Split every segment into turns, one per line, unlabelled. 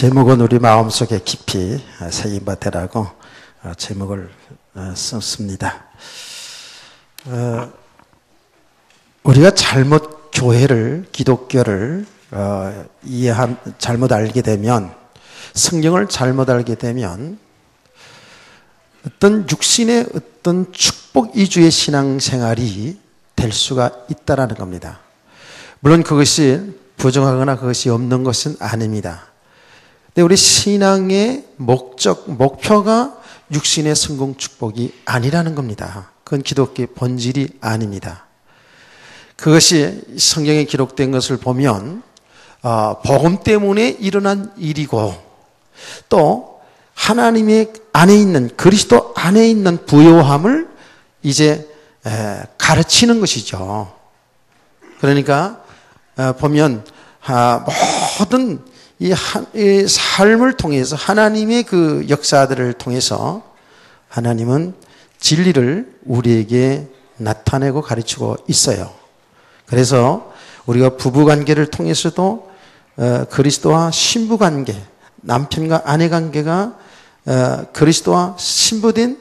제목은 우리 마음속에 깊이 새김밭에라고 제목을 썼습니다. 우리가 잘못 교회를, 기독교를 잘못 알게 되면, 성경을 잘못 알게 되면 어떤 육신의 어떤 축복 위주의 신앙생활이 될 수가 있다라는 겁니다. 물론 그것이 부정하거나 그것이 없는 것은 아닙니다. 근데 우리 신앙의 목표가 육신의 성공 축복이 아니라는 겁니다. 그건 기독교의 본질이 아닙니다. 그것이 성경에 기록된 것을 보면 복음 때문에 일어난 일이고, 또 하나님의 안에 있는, 그리스도 안에 있는 부요함을 이제 가르치는 것이죠. 그러니까 보면 모든 이 삶을 통해서, 하나님의 그 역사들을 통해서 하나님은 진리를 우리에게 나타내고 가르치고 있어요. 그래서 우리가 부부관계를 통해서도 그리스도와 신부관계, 남편과 아내 관계가 그리스도와 신부된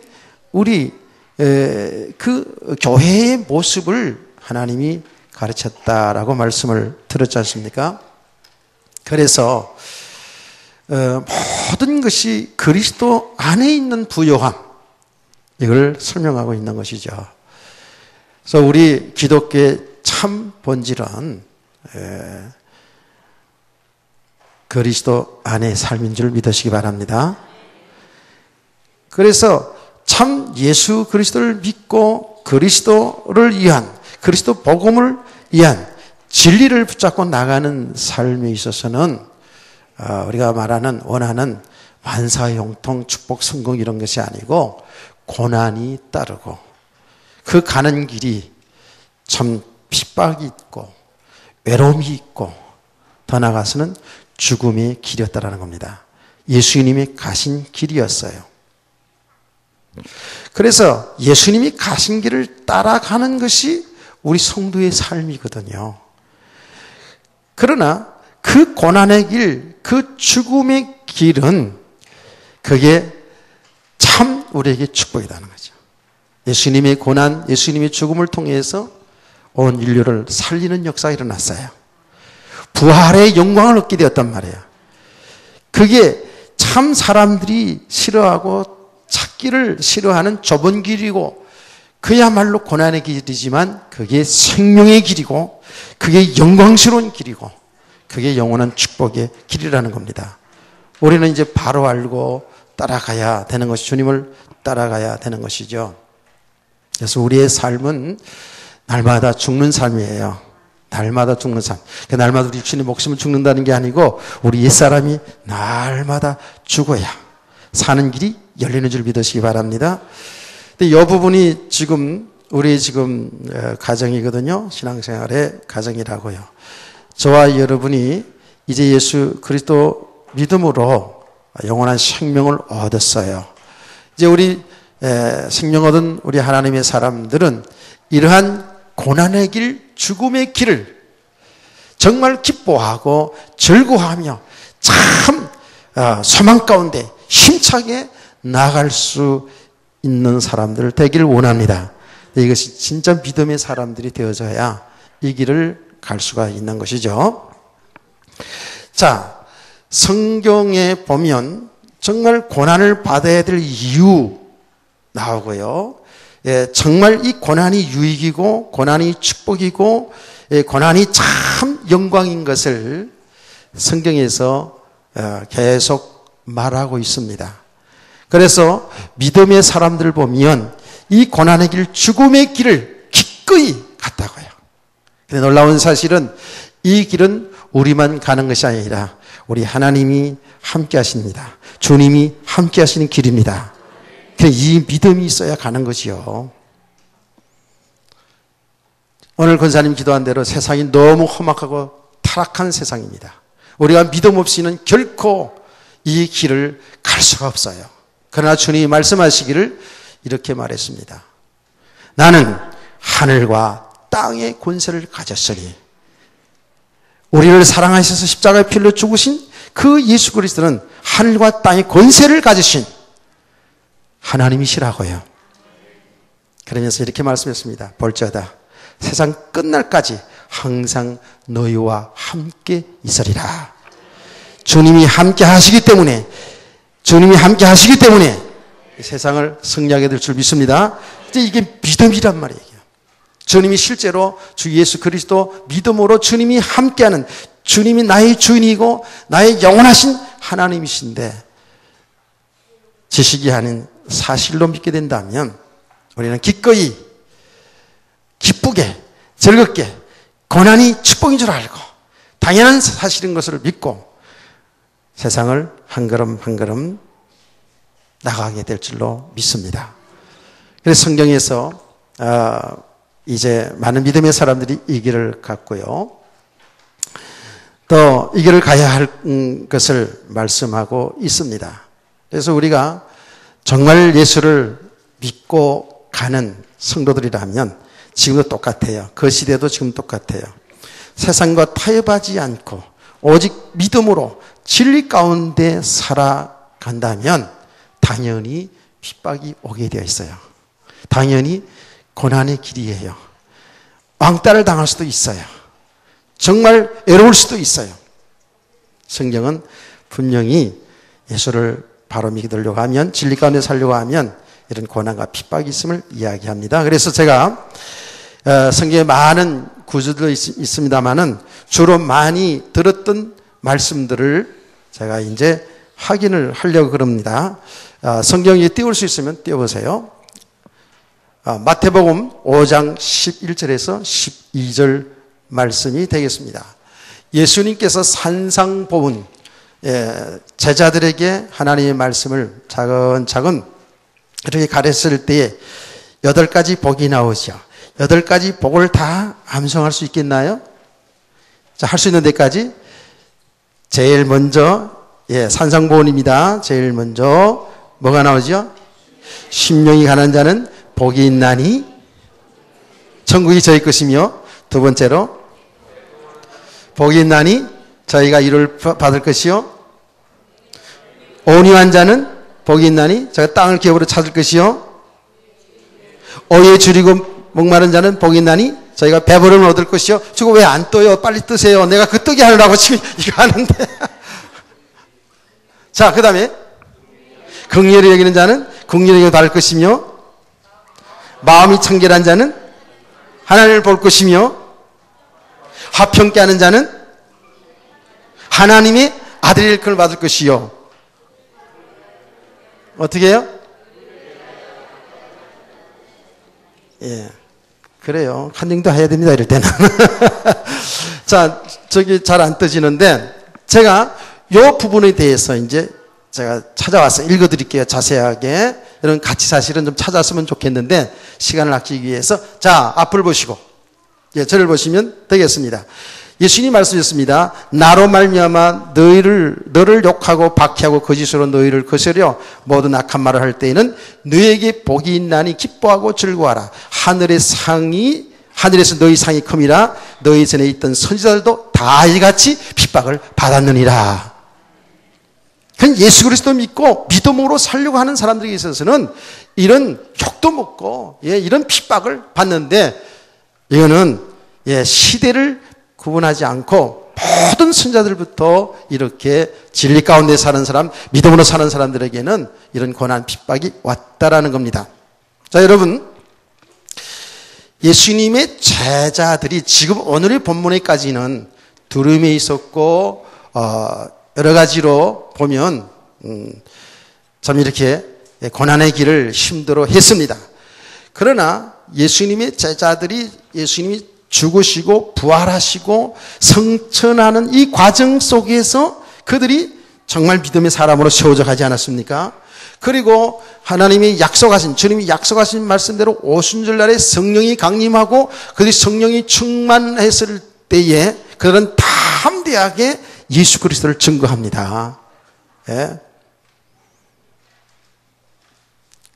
우리 그 교회의 모습을 하나님이 가르쳤다라고 말씀을 들었지 않습니까? 그래서 모든 것이 그리스도 안에 있는 부요함, 이걸 설명하고 있는 것이죠. 그래서 우리 기독교의 참 본질은 그리스도 안의 삶인 줄 믿으시기 바랍니다. 그래서 참 예수 그리스도를 믿고 그리스도를 위한, 그리스도 복음을 위한 진리를 붙잡고 나가는 삶에 있어서는 우리가 원하는 만사형통, 축복, 성공 이런 것이 아니고 고난이 따르고, 그 가는 길이 참 핍박이 있고 외로움이 있고, 더 나아가서는 죽음의 길이었다라는 겁니다. 예수님이 가신 길이었어요. 그래서 예수님이 가신 길을 따라가는 것이 우리 성도의 삶이거든요. 그러나 그 고난의 길, 그 죽음의 길은 그게 참 우리에게 축복이라는 거죠. 예수님의 고난, 예수님의 죽음을 통해서 온 인류를 살리는 역사가 일어났어요. 부활의 영광을 얻게 되었단 말이에요. 그게 참 사람들이 싫어하고 찾기를 싫어하는 좁은 길이고, 그야말로 고난의 길이지만 그게 생명의 길이고, 그게 영광스러운 길이고, 그게 영원한 축복의 길이라는 겁니다. 우리는 이제 바로 알고 따라가야 되는 것이, 주님을 따라가야 되는 것이죠. 그래서 우리의 삶은 날마다 죽는 삶이에요. 날마다 죽는 삶. 날마다 우리 육신의 목숨을 죽는다는 게 아니고, 우리 옛사람이 날마다 죽어야 사는 길이 열리는 줄 믿으시기 바랍니다. 근데 이 부분이 우리 가정이거든요. 신앙생활의 가정이라고요. 저와 여러분이 이제 예수 그리스도 믿음으로 영원한 생명을 얻었어요. 이제 우리 생명 얻은 우리 하나님의 사람들은 이러한 고난의 길, 죽음의 길을 정말 기뻐하고 즐거워하며 참 소망 가운데 힘차게 나아갈 수 있는 사람들 되기를 원합니다. 이것이 진짜 믿음의 사람들이 되어져야 이 길을 갈 수가 있는 것이죠. 자, 성경에 보면 정말 고난을 받아야 될 이유 나오고요. 정말 이 고난이 유익이고, 고난이 축복이고, 고난이 참 영광인 것을 성경에서 계속 말하고 있습니다. 그래서 믿음의 사람들을 보면 이 고난의 길, 죽음의 길을 기꺼이 갔다고요. 근데 놀라운 사실은 이 길은 우리만 가는 것이 아니라 우리 하나님이 함께 하십니다. 주님이 함께 하시는 길입니다. 이 믿음이 있어야 가는 것이요. 오늘 권사님 기도한 대로 세상이 너무 험악하고 타락한 세상입니다. 우리가 믿음 없이는 결코 이 길을 갈 수가 없어요. 그러나 주님이 말씀하시기를 이렇게 말했습니다. 나는 하늘과 땅의 권세를 가졌으니, 우리를 사랑하셔서 십자가에 필로 죽으신 그 예수 그리스도는 하늘과 땅의 권세를 가지신 하나님이시라고요. 그러면서 이렇게 말씀했습니다. 볼지어다 세상 끝날까지 항상 너희와 함께 있으리라. 주님이 함께 하시기 때문에 세상을 승리하게 될 줄 믿습니다. 이게 믿음이란 말이에요. 주님이 실제로 주 예수 그리스도 믿음으로 주님이 함께하는, 주님이 나의 주인이고 나의 영원하신 하나님이신데 지식이 아닌 사실로 믿게 된다면 우리는 기꺼이 기쁘게 즐겁게 고난이 축복인 줄 알고 당연한 사실인 것을 믿고 세상을 한 걸음 한 걸음 나가게 될 줄로 믿습니다. 그래서 성경에서 이제 많은 믿음의 사람들이 이 길을 갔고요. 또 이 길을 가야 할 것을 말씀하고 있습니다. 그래서 우리가 정말 예수를 믿고 가는 성도들이라면 지금도 똑같아요. 그 시대도 지금 똑같아요. 세상과 타협하지 않고 오직 믿음으로 진리 가운데 살아간다면 당연히 핍박이 오게 되어 있어요. 당연히 고난의 길이에요. 왕따를 당할 수도 있어요. 정말 외로울 수도 있어요. 성경은 분명히 예수를 바로 믿으려고 하면, 진리 가운데 살려고 하면 이런 고난과 핍박이 있음을 이야기합니다. 그래서 제가 성경에 많은 구절도 있습니다만은 주로 많이 들었던 말씀들을 제가 이제 확인을 하려고 그럽니다. 성경에 띄울 수 있으면 띄워보세요. 마태복음 5장 11절에서 12절 말씀이 되겠습니다. 예수님께서 산상보훈, 제자들에게 하나님의 말씀을 차근차근 이렇게 가르쳤을 때에 8가지 복이 나오죠. 8가지 복을 다 암송할 수 있겠나요? 자, 할 수 있는 데까지 제일 먼저 산상보훈입니다. 제일 먼저 뭐가 나오죠? 심령이 가난한 자는 복이 있나니 천국이 저희 것이며, 두 번째로 복이 있나니 저희가 이를 받을 것이요, 온유한 자는 복이 있나니 저희가 땅을 기업으로 찾을 것이요, 오해 줄이고 목마른 자는 복이 있나니 저희가 배부름을 얻을 것이요. 저거 왜 안 떠요? 빨리 뜨세요. 내가 그 뜨게 하려고 지금 이거 하는데. 자, 그 다음에 긍휼히 여기는 자는 긍휼히 받을 것이며, 마음이 청결한 자는 하나님을 볼 것이며, 화평케 하는 자는 하나님의 아들의 일컬음을 받을 것이요. 어떻게 해요? 그래요. 한 정도 해야 됩니다, 이럴 때는. 자, 저기 잘 안 떠지는데, 제가 요 부분에 대해서 이제 제가 찾아왔어요. 읽어드릴게요, 자세하게. 여러분 같이 사실은 좀 찾았으면 좋겠는데, 시간을 아끼기 위해서. 자, 앞을 보시고, 저를 보시면 되겠습니다. 예수님이 말씀하셨습니다. 나로 말미암아 너를 욕하고 박해하고 거짓으로 너희를 거스려 모든 악한 말을 할 때에는 너희에게 복이 있나니 기뻐하고 즐거워하라. 하늘에서 너희 상이 큼이라. 너희 전에 있던 선지자들도 다 이같이 핍박을 받았느니라. 그건 예수 그리스도 믿고 믿음으로 살려고 하는 사람들에게 있어서는 이런 욕도 먹고 이런 핍박을 받는데, 이거는 시대를 구분하지 않고 모든 선자들부터 이렇게 진리 가운데 사는 사람, 믿음으로 사는 사람들에게는 이런 고난 핍박이 왔다라는 겁니다. 자, 여러분, 예수님의 제자들이 지금 오늘의 본문에까지는 두려움에 있었고 여러 가지로 보면 참 이렇게 고난의 길을 힘들어 했습니다. 그러나 예수님의 제자들이 예수님이 죽으시고 부활하시고 성천하는 이 과정 속에서 그들이 정말 믿음의 사람으로 세워져 가지 않았습니까? 그리고 하나님이 약속하신, 주님이 약속하신 말씀대로 오순절날에 성령이 강림하고 그들이 성령이 충만했을 때에 그들은 다 담대하게 예수 그리스도를 증거합니다.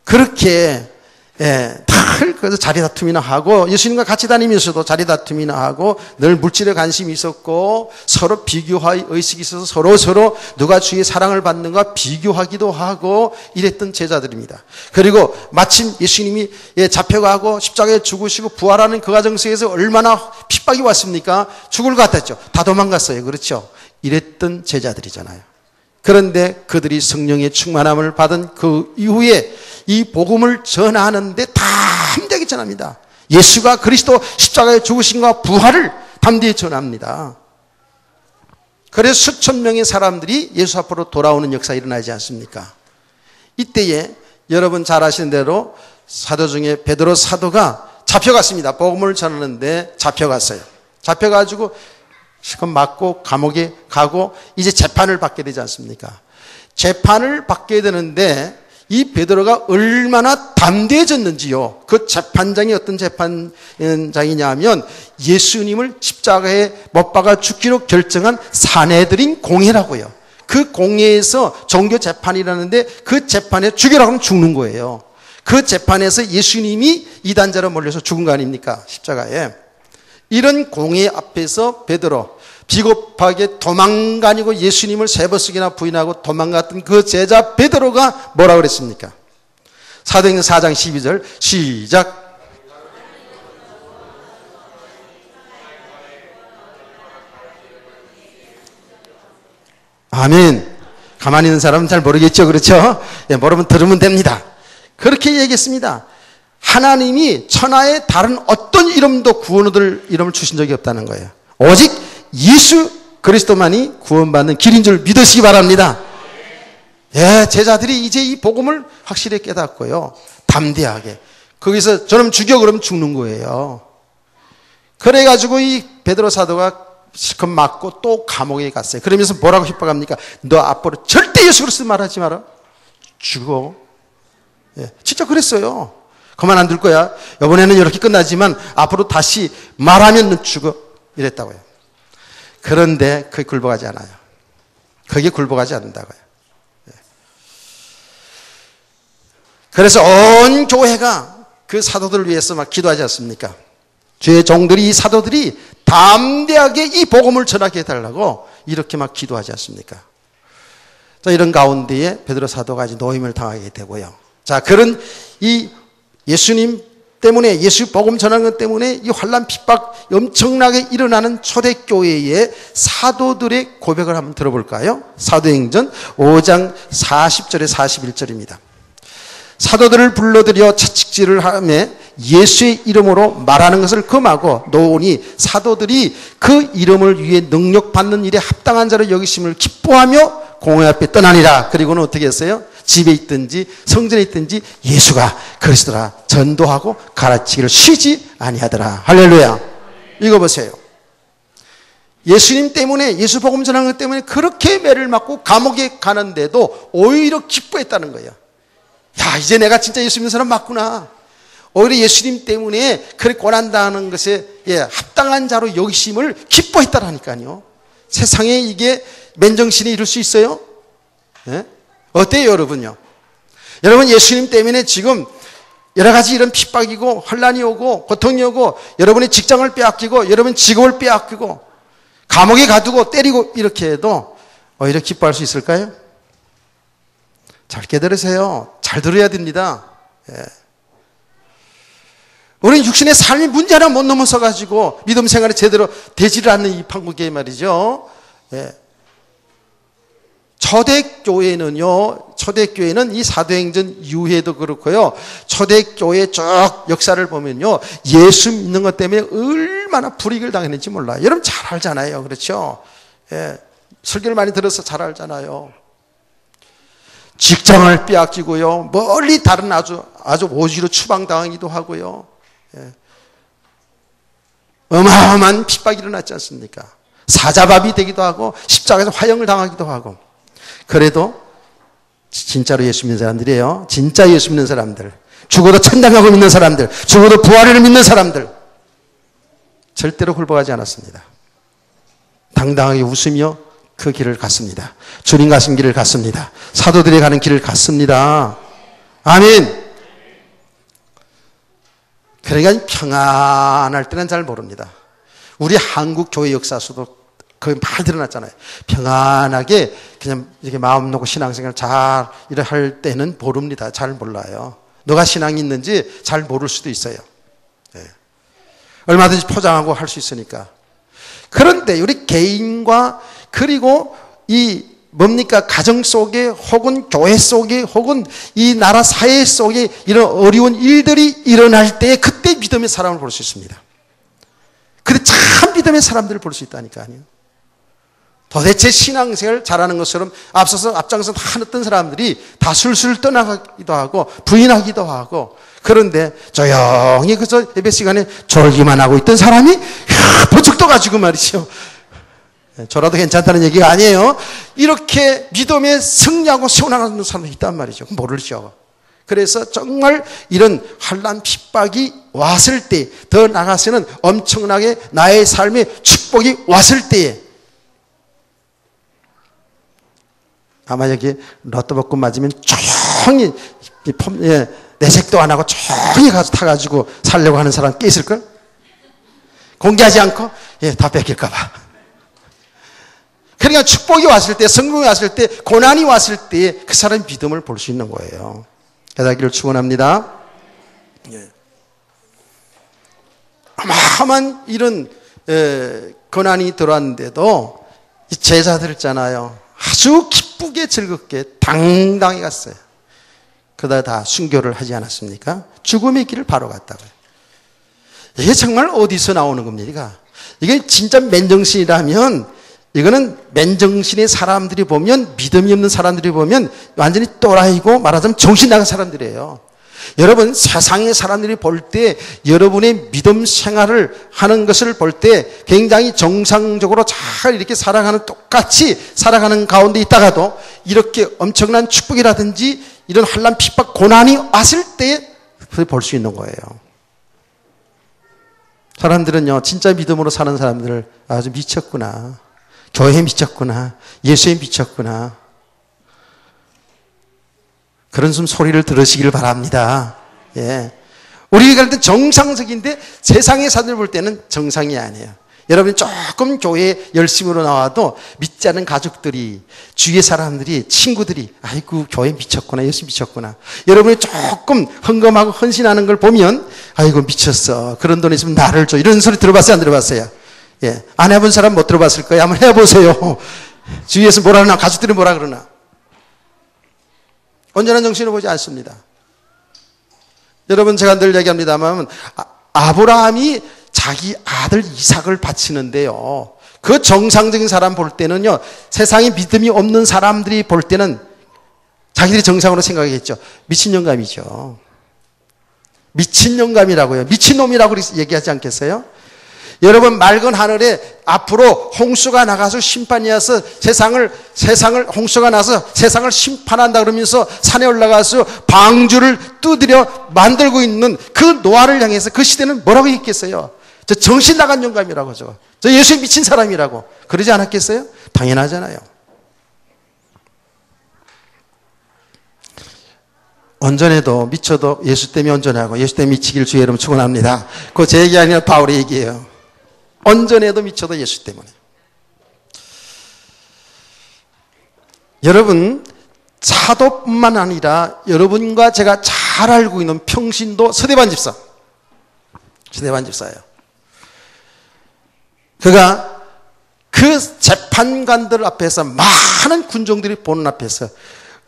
그렇게 다 그래서 자리 다툼이나 하고 예수님과 같이 다니면서도 자리 다툼이나 하고 늘 물질에 관심이 있었고 서로 비교 의식이 있어서 서로 누가 주의 사랑을 받는가 비교하기도 하고 이랬던 제자들입니다. 그리고 마침 예수님이 잡혀가고 십자가에 죽으시고 부활하는 그 과정 속에서 얼마나 핍박이 왔습니까? 죽을 것 같았죠. 다 도망갔어요. 그렇죠? 이랬던 제자들이잖아요. 그런데 그들이 성령의 충만함을 받은 그 이후에 이 복음을 전하는데 담대하게 전합니다. 예수가 그리스도 십자가에 죽으신과 부활을 담대히 전합니다. 그래서 수천 명의 사람들이 예수 앞으로 돌아오는 역사가 일어나지 않습니까? 이때에 여러분 잘 아시는 대로 사도 중에 베드로 사도가 잡혀갔습니다. 복음을 전하는데 잡혀갔어요. 잡혀가지고 실컷 맞고 감옥에 가고 이제 재판을 받게 되지 않습니까? 재판을 받게 되는데 이 베드로가 얼마나 담대해졌는지요. 그 재판장이 어떤 재판장이냐면 예수님을 십자가에 못 박아 죽기로 결정한 사내들인 공회라고요. 그 공회에서 종교 재판이라는데 그 재판에 죽이라고 하면 죽는 거예요. 그 재판에서 예수님이 이단자로 몰려서 죽은 거 아닙니까? 십자가에. 이런 공회 앞에서 베드로 비겁하게 도망다니고 예수님을 3번씩이나 부인하고 도망갔던 그 제자 베드로가 뭐라고 그랬습니까? 사도행전 4장 12절 시작. 아멘. 가만히 있는 사람은 잘 모르겠죠. 그렇죠? 모르면 들으면 됩니다. 그렇게 얘기했습니다. 하나님이 천하에 다른 어떤 이름도 구원 얻을 이름을 주신 적이 없다는 거예요. 오직 예수 그리스도만이 구원받는 길인 줄 믿으시기 바랍니다. 예, 제자들이 이제 이 복음을 확실히 깨닫고요. 담대하게. 거기서 저놈 죽여 그러면 죽는 거예요. 그래가지고 이 베드로 사도가 실컷 맞고 또 감옥에 갔어요. 그러면서 뭐라고 협박합니까? 너 앞으로 절대 예수 그리스도 말하지 마라. 죽어. 예, 진짜 그랬어요. 그만 안 둘 거야. 이번에는 이렇게 끝나지만 앞으로 다시 말하면 너 죽어. 이랬다고요. 그런데 그게 굴복하지 않아요. 그게 굴복하지 않는다고요. 그래서 온 교회가 그 사도들을 위해서 막 기도하지 않습니까? 주의 종들이 이 사도들이 담대하게 이 복음을 전하게 해달라고 이렇게 막 기도하지 않습니까? 자, 이런 가운데에 베드로 사도가 이제 노임을 당하게 되고요. 자, 그런 이 예수님 때문에 예수 복음 전하는 것 때문에 이 환난 핍박 엄청나게 일어나는 초대교회의 사도들의 고백을 한번 들어볼까요? 사도행전 5장 40절에 41절입니다. 사도들을 불러들여 채찍질을 하며 예수의 이름으로 말하는 것을 금하고 놓으니 사도들이 그 이름을 위해 능력받는 일에 합당한 자로 여기심을 기뻐하며 공회 앞에 떠나니라. 그리고는 어떻게 했어요? 집에 있든지 성전에 있든지 예수가 그리스도라 전도하고 가르치기를 쉬지 아니하더라. 할렐루야. 읽어보세요. 예수님 때문에 예수 복음 전하는 것 때문에 그렇게 매를 맞고 감옥에 가는데도 오히려 기뻐했다는 거예요. 야, 이제 내가 진짜 예수 믿는 사람 맞구나. 오히려 예수님 때문에 그렇게 고난당하는 것에 합당한 자로 여기심을 기뻐했다라니까요. 세상에 이게 맨정신이 이룰 수 있어요? 예? 어때요, 여러분요? 여러분, 예수님 때문에 지금 여러 가지 이런 핍박이고 환난이 오고 고통이 오고 여러분의 직장을 빼앗기고 여러분 직업을 빼앗기고 감옥에 가두고 때리고 이렇게 해도 오히려 기뻐할 수 있을까요? 잘 들으세요. 잘 들어야 됩니다. 예. 우리는 육신의 삶이 문제 하나 못 넘어서 가지고 믿음 생활이 제대로 되지를 않는 이 판국에 말이죠. 예. 초대교회는 이 사도행전 이후에도 그렇고요. 초대교회 쭉 역사를 보면요. 예수 믿는 것 때문에 얼마나 불이익을 당했는지 몰라요. 여러분 잘 알잖아요. 그렇죠? 예. 설교를 많이 들어서 잘 알잖아요. 직장을 빼앗기고요. 멀리 다른 아주 오지로 추방당하기도 하고요. 예. 어마어마한 핍박이 일어났지 않습니까? 사자밥이 되기도 하고 십자가에서 화형을 당하기도 하고. 그래도 진짜로 예수 믿는 사람들이에요. 진짜 예수 믿는 사람들. 죽어도 천당하고 믿는 사람들. 죽어도 부활을 믿는 사람들. 절대로 굴복하지 않았습니다. 당당하게 웃으며 그 길을 갔습니다. 주님 가신 길을 갔습니다. 사도들이 가는 길을 갔습니다. 아멘. 그러니까 평안할 때는 잘 모릅니다. 우리 한국 교회 역사에서도 그게 많이 드러났잖아요. 평안하게 그냥 이렇게 마음 놓고 신앙생활 잘 할 때는 모릅니다. 잘 몰라요. 너가 신앙이 있는지 잘 모를 수도 있어요. 네. 얼마든지 포장하고 할 수 있으니까. 그런데 우리 개인과 그리고 이 뭡니까? 가정 속에 혹은 교회 속에 혹은 이 나라 사회 속에 이런 어려운 일들이 일어날 때 그때 믿음의 사람을 볼 수 있습니다. 근데 참 믿음의 사람들을 볼 수 있다니까요. 도대체 신앙생활 잘하는 것처럼 앞장서 다 어떤 사람들이 다 술술 떠나가기도 하고 부인하기도 하고 그런데 조용히 그저 예배 시간에 졸기만 하고 있던 사람이 버쩍 떠가지고 말이죠. 저라도 괜찮다는 얘기가 아니에요. 이렇게 믿음에 승리하고 세워나가는 사람이 있단 말이죠. 모르죠. 그래서 정말 이런 환난 핍박이 왔을 때, 더 나아가서는 엄청나게 나의 삶에 축복이 왔을 때에 아마 여기 로또 복권 맞으면 조용히 내색도 안 하고 조용히 가서 타가지고 살려고 하는 사람 꽤 있을걸? 공개하지 않고 다 뺏길까 봐. 그러니까 축복이 왔을 때, 성공이 왔을 때, 고난이 왔을 때 그 사람의 믿음을 볼 수 있는 거예요. 깨닫기를 축원합니다. 어마어마한 이런 고난이 들어왔는데도 이 제자들 있잖아요. 아주 기쁘게 즐겁게 당당히 갔어요. 그러다 다 순교를 하지 않았습니까? 죽음의 길을 바로 갔다고요. 이게 정말 어디서 나오는 겁니까? 이게 진짜 맨정신이라면 이거는 맨정신의 사람들이 보면 믿음이 없는 사람들이 보면 완전히 또라이고 말하자면 정신 나간 사람들이에요. 여러분 세상의 사람들이 볼 때 여러분의 믿음 생활을 하는 것을 볼 때 굉장히 정상적으로 잘 이렇게 살아가는 똑같이 살아가는 가운데 있다가도 이렇게 엄청난 축복이라든지 이런 환난 핍박 고난이 왔을 때 볼 수 있는 거예요. 사람들은요 진짜 믿음으로 사는 사람들을 아주 미쳤구나. 교회에 미쳤구나. 예수에 미쳤구나. 그런 소리를 들으시길 바랍니다. 예. 우리가 갈 때 정상적인데 세상의 사람들 볼 때는 정상이 아니에요. 여러분 조금 교회에 열심으로 나와도 믿지 않는 가족들이 주위의 사람들이 친구들이 아이고 교회 미쳤구나. 예수 미쳤구나. 여러분이 조금 헌금하고 헌신하는 걸 보면 아이고 미쳤어. 그런 돈 있으면 나를 줘. 이런 소리 들어봤어요? 안 들어봤어요? 예. 안 해본 사람 못 들어봤을 거예요. 한번 해보세요. 주위에서 뭐라 그러나 가족들이 뭐라 그러나. 온전한 정신을 보지 않습니다. 여러분 제가 늘 얘기합니다만 아브라함이 자기 아들 이삭을 바치는데요. 그 정상적인 사람 볼 때는요. 세상에 믿음이 없는 사람들이 볼 때는 자기들이 정상으로 생각하겠죠. 미친 영감이죠. 미친 영감이라고요. 미친놈이라고 얘기하지 않겠어요? 여러분 맑은 하늘에 앞으로 홍수가 나가서 심판이 와서 세상을 홍수가 나서 세상을 심판한다 그러면서 산에 올라가서 방주를 두드려 만들고 있는 그 노아를 향해서 그 시대는 뭐라고 했겠어요? 저 정신 나간 영감이라고 하죠. 저 예수에 미친 사람이라고 그러지 않았겠어요? 당연하잖아요. 온전해도 미쳐도 예수 때문에 온전하고 예수 때문에 미치길 주의 이름 축원합니다. 그거 제 얘기 아니라 바울의 얘기예요. 온전해도 미쳐도 예수 때문에. 여러분 사도뿐만 아니라 여러분과 제가 잘 알고 있는 평신도 서대반 집사예요. 그가 그 재판관들 앞에서 많은 군종들이 보는 앞에서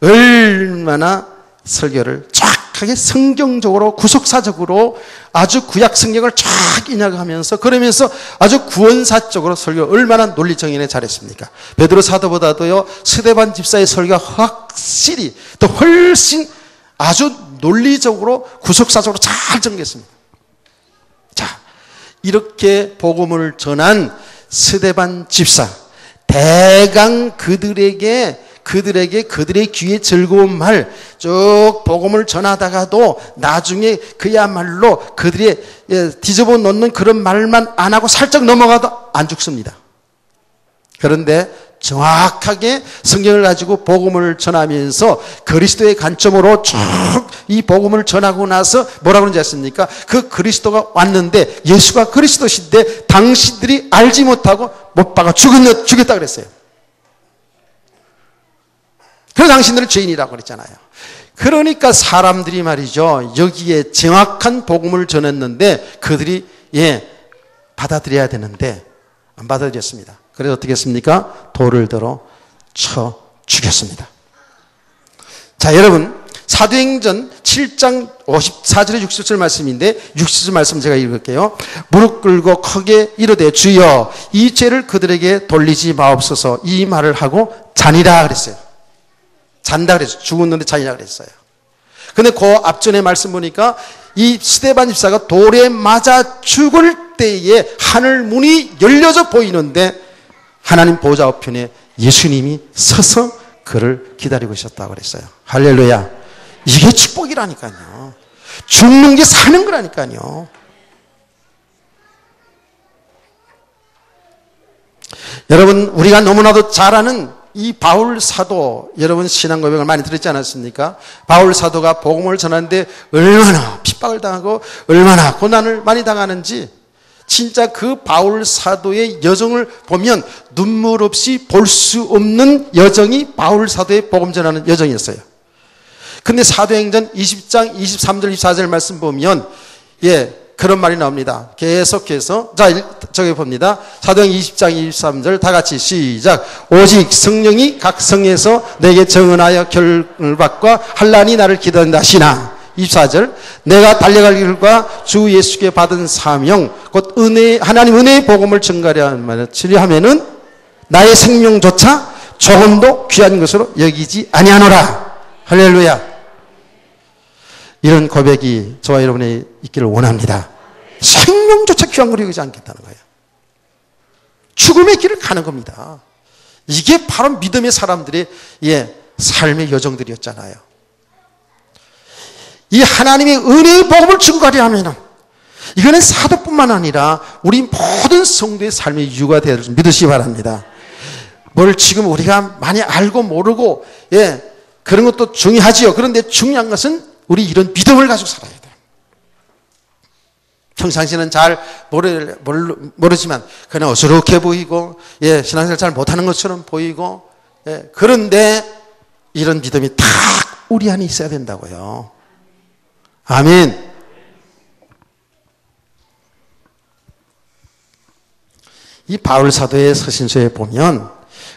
얼마나 설교를 정확하게 성경적으로 구속사적으로 아주 구약 성경을 쫙 인약하면서 그러면서 아주 구원사적으로 설교 얼마나 논리정연에 잘했습니까? 베드로 사도보다도요 스데반 집사의 설교가 확실히 더 훨씬 아주 논리적으로 구속사적으로 잘 전개했습니다. 자, 이렇게 복음을 전한 스데반 집사 대강 그들에게 그들의 귀에 즐거운 말 쭉 복음을 전하다가도 나중에 그야말로 그들의 뒤집어 놓는 그런 말만 안 하고 살짝 넘어가도 안 죽습니다. 그런데 정확하게 성경을 가지고 복음을 전하면서 그리스도의 관점으로 쭉 이 복음을 전하고 나서 뭐라고 그러는지 아십니까? 그 그리스도가 왔는데 예수가 그리스도신데 당신들이 알지 못하고 못 박아 죽였다 그랬어요. 그래서 당신들은 죄인이라고 그랬잖아요. 그러니까 사람들이 말이죠, 여기에 정확한 복음을 전했는데 그들이 받아들여야 되는데 안 받아들였습니다. 그래서 어떻게 했습니까? 돌을 들어 쳐 죽였습니다. 자, 여러분, 사도행전 7장 54절에 60절 말씀인데 60절 말씀 제가 읽을게요. 무릎 꿇고 크게 이르되 주여 이 죄를 그들에게 돌리지 마옵소서. 이 말을 하고 잔이라 그랬어요. 잔다 그랬어요. 죽었는데 잔이라 그랬어요. 근데 그 앞전에 말씀 보니까 이 스데반 집사가 돌에 맞아 죽을 때에 하늘 문이 열려져 보이는데 하나님 보좌 우편에 예수님이 서서 그를 기다리고 있었다고 그랬어요. 할렐루야. 이게 축복이라니까요. 죽는 게 사는 거라니까요. 여러분, 우리가 너무나도 잘 아는 이 바울 사도, 여러분 신앙 고백을 많이 들었지 않았습니까? 바울 사도가 복음을 전하는데 얼마나 핍박을 당하고 얼마나 고난을 많이 당하는지, 진짜 그 바울 사도의 여정을 보면 눈물 없이 볼 수 없는 여정이 바울 사도의 복음 전하는 여정이었어요. 근데 사도행전 20장 23절 24절 말씀 보면 그런 말이 나옵니다. 계속해서 저기 봅니다. 사도행전 20장 23절 다 같이 시작. 오직 성령이 각 성에서 내게 정언하여 결박과 환난이 나를 기다린다 하시나. 24절 내가 달려갈 길과 주 예수께 받은 사명 곧 은혜, 하나님 은혜의 복음을 전가하면은 나의 생명조차 조금도 귀한 것으로 여기지 아니하노라. 할렐루야. 이런 고백이 저와 여러분이 있기를 원합니다. 생명조차 귀한 걸 여기지 않겠다는 거예요. 죽음의 길을 가는 겁니다. 이게 바로 믿음의 사람들의 삶의 여정들이었잖아요. 이 하나님의 은혜의 복음을 증거하려 하면 이거는 사도뿐만 아니라 우리 모든 성도의 삶의 이유가 되어야 줄 믿으시기 바랍니다. 뭘 지금 우리가 많이 알고 모르고 그런 것도 중요하지요. 그런데 중요한 것은 우리 이런 믿음을 가지고 살아야 돼요. 평상시는 잘 모르지만 그냥 어수룩해 보이고 신앙생활 잘 못하는 것처럼 보이고 그런데 이런 믿음이 다 우리 안에 있어야 된다고요. 아멘. 이 바울 사도의 서신서에 보면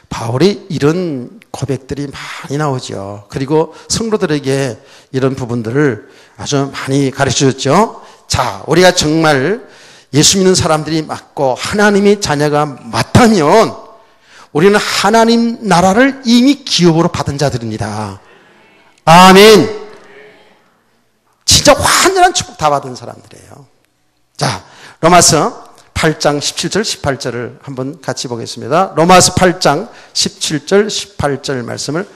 바울이 이런 고백들이 많이 나오죠. 그리고 성도들에게 이런 부분들을 아주 많이 가르쳐줬죠. 자, 우리가 정말 예수 믿는 사람들이 맞고 하나님의 자녀가 맞다면 우리는 하나님 나라를 이미 기업으로 받은 자들입니다. 아멘. 진짜 완전한 축복 다 받은 사람들이에요. 자, 로마서 8장 17절 18절을 한번 같이 보겠습니다. 로마서 8장 17절 18절 말씀을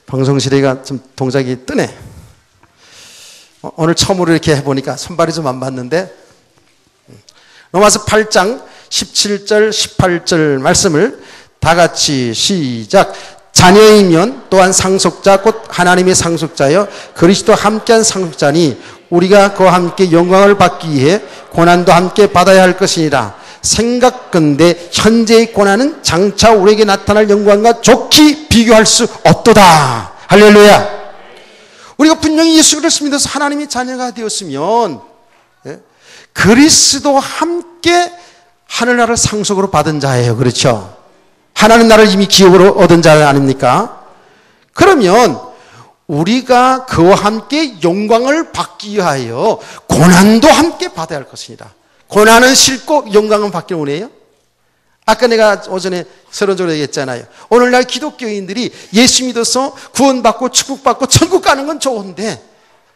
방송실이가 좀 동작이 뜨네. 오늘 처음으로 이렇게 해보니까 손발이 좀 안 맞는데 로마서 8장 17절 18절 말씀을 다 같이 시작. 자녀이면 또한 상속자 곧 하나님의 상속자여 그리스도와 함께한 상속자니 우리가 그와 함께 영광을 받기 위해 고난도 함께 받아야 할 것이니라. 생각건대 현재의 고난은 장차 우리에게 나타날 영광과 좋게 비교할 수 없도다. 할렐루야. 우리가 분명히 예수 그리스도 믿어서 하나님의 자녀가 되었으면 그리스도와 함께 하늘나라를 상속으로 받은 자예요. 그렇죠? 하나님 나라를 이미 기업으로 얻은 자 아닙니까? 그러면 우리가 그와 함께 영광을 받기 위하여 고난도 함께 받아야 할 것입니다. 고난은 싫고 영광은 받기를 원해요? 아까 내가 오전에 서론적으로 얘기했잖아요. 오늘날 기독교인들이 예수 믿어서 구원받고 축복받고 천국 가는 건 좋은데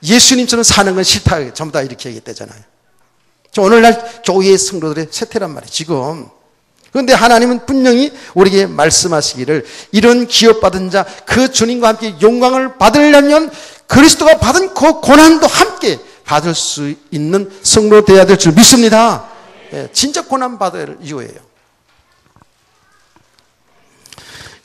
예수님처럼 사는 건 싫다. 전부 다 이렇게 얘기했대잖아요. 오늘날 교회의 성도들의 세태란 말이에요. 지금. 그런데 하나님은 분명히 우리에게 말씀하시기를 이런 기업받은 자 그 주님과 함께 영광을 받으려면 그리스도가 받은 그 고난도 함께 받을 수 있는 성도 되어야 될 줄 믿습니다. 진짜 고난 받을 이유예요.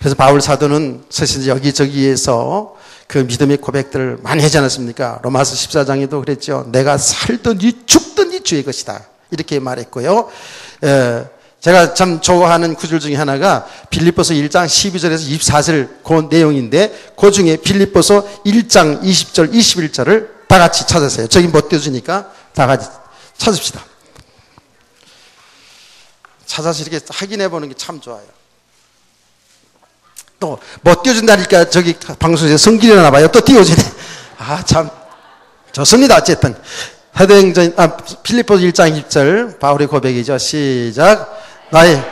그래서 바울 사도는 사실 여기저기에서 그 믿음의 고백들을 많이 하지 않았습니까? 로마서 14장에도 그랬죠. 내가 살든지 죽든지 주의 것이다. 이렇게 말했고요. 제가 참 좋아하는 구절 중에 하나가 빌립보서 1장 12절에서 24절 그 내용인데 그 중에 빌립보서 1장 20절 21절을 다 같이 찾으세요. 저기 못 띄워주니까 다 같이 찾읍시다. 찾아서 이렇게 확인해 보는 게 참 좋아요. 또 못 띄워준다니까 저기 방송에서 성질이 나나 봐요. 또 띄워주네. 아, 참 좋습니다. 어쨌든 사도행전 빌립보서 1장 20절 바울의 고백이죠. 시작. 나의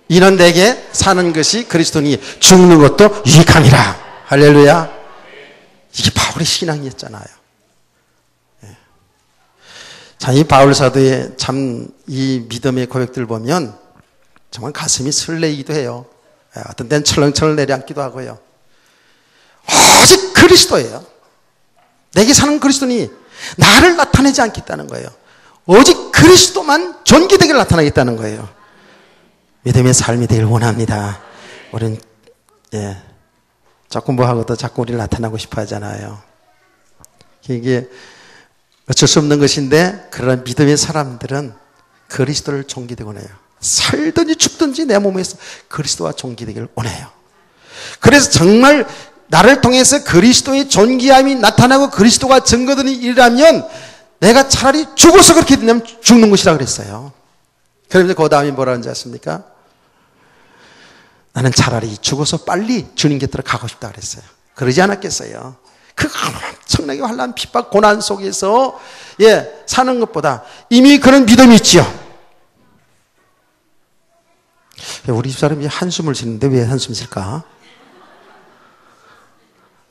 이는 내게 사는 것이 그리스도니 죽는 것도 유익함이라. 할렐루야. 이게 바울의 신앙이었잖아요. 자, 이 바울 사도의 참 이 믿음의 고백들 보면 정말 가슴이 설레이기도 해요. 어떤 때는 철렁철렁 내려앉기도 하고요. 오직 그리스도예요. 내게 사는 그리스도니 나를 나타내지 않겠다는 거예요. 오직 그리스도만 존귀되게 나타나겠다는 거예요. 믿음의 삶이 되길 원합니다. 우리는 자꾸 뭐하고도 자꾸 우리를 나타나고 싶어 하잖아요. 이게 어쩔 수 없는 것인데 그런 믿음의 사람들은 그리스도를 존귀되고 원해요. 살든지 죽든지 내 몸에서 그리스도와 존귀되기를 원해요. 그래서 정말 나를 통해서 그리스도의 존귀함이 나타나고 그리스도가 증거되는 일이라면 내가 차라리 죽어서 그렇게 되면 죽는 것이라 그랬어요. 그런데 그 다음에 뭐라 하는지 아십니까? 나는 차라리 죽어서 빨리 주님 곁으로 가고 싶다 그랬어요. 그러지 않았겠어요? 그 엄청나게 환난 핍박 고난 속에서 사는 것보다 이미 그런 믿음이 있지요. 우리 집사람이 한숨을 쉬는데 왜 한숨 쉴까?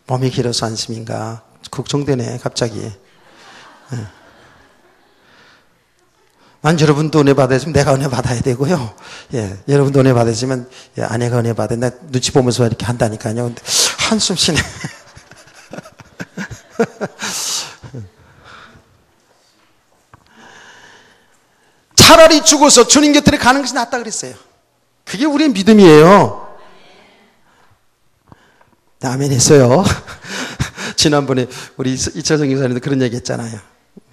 몸이 길어서 한숨인가? 걱정되네 갑자기. 난 여러분도 은혜 받아야지만 내가 은혜 받아야 되고요. 여러분도 은혜 받아야지만 아내가 은혜 받아야 나 눈치 보면서 이렇게 한다니까요. 근데 한숨 쉬네. 차라리 죽어서 주님 곁으로 가는 것이 낫다 그랬어요. 그게 우리의 믿음이에요. 아멘 했어요. 지난번에 우리 이철성 교사님도 그런 얘기 했잖아요.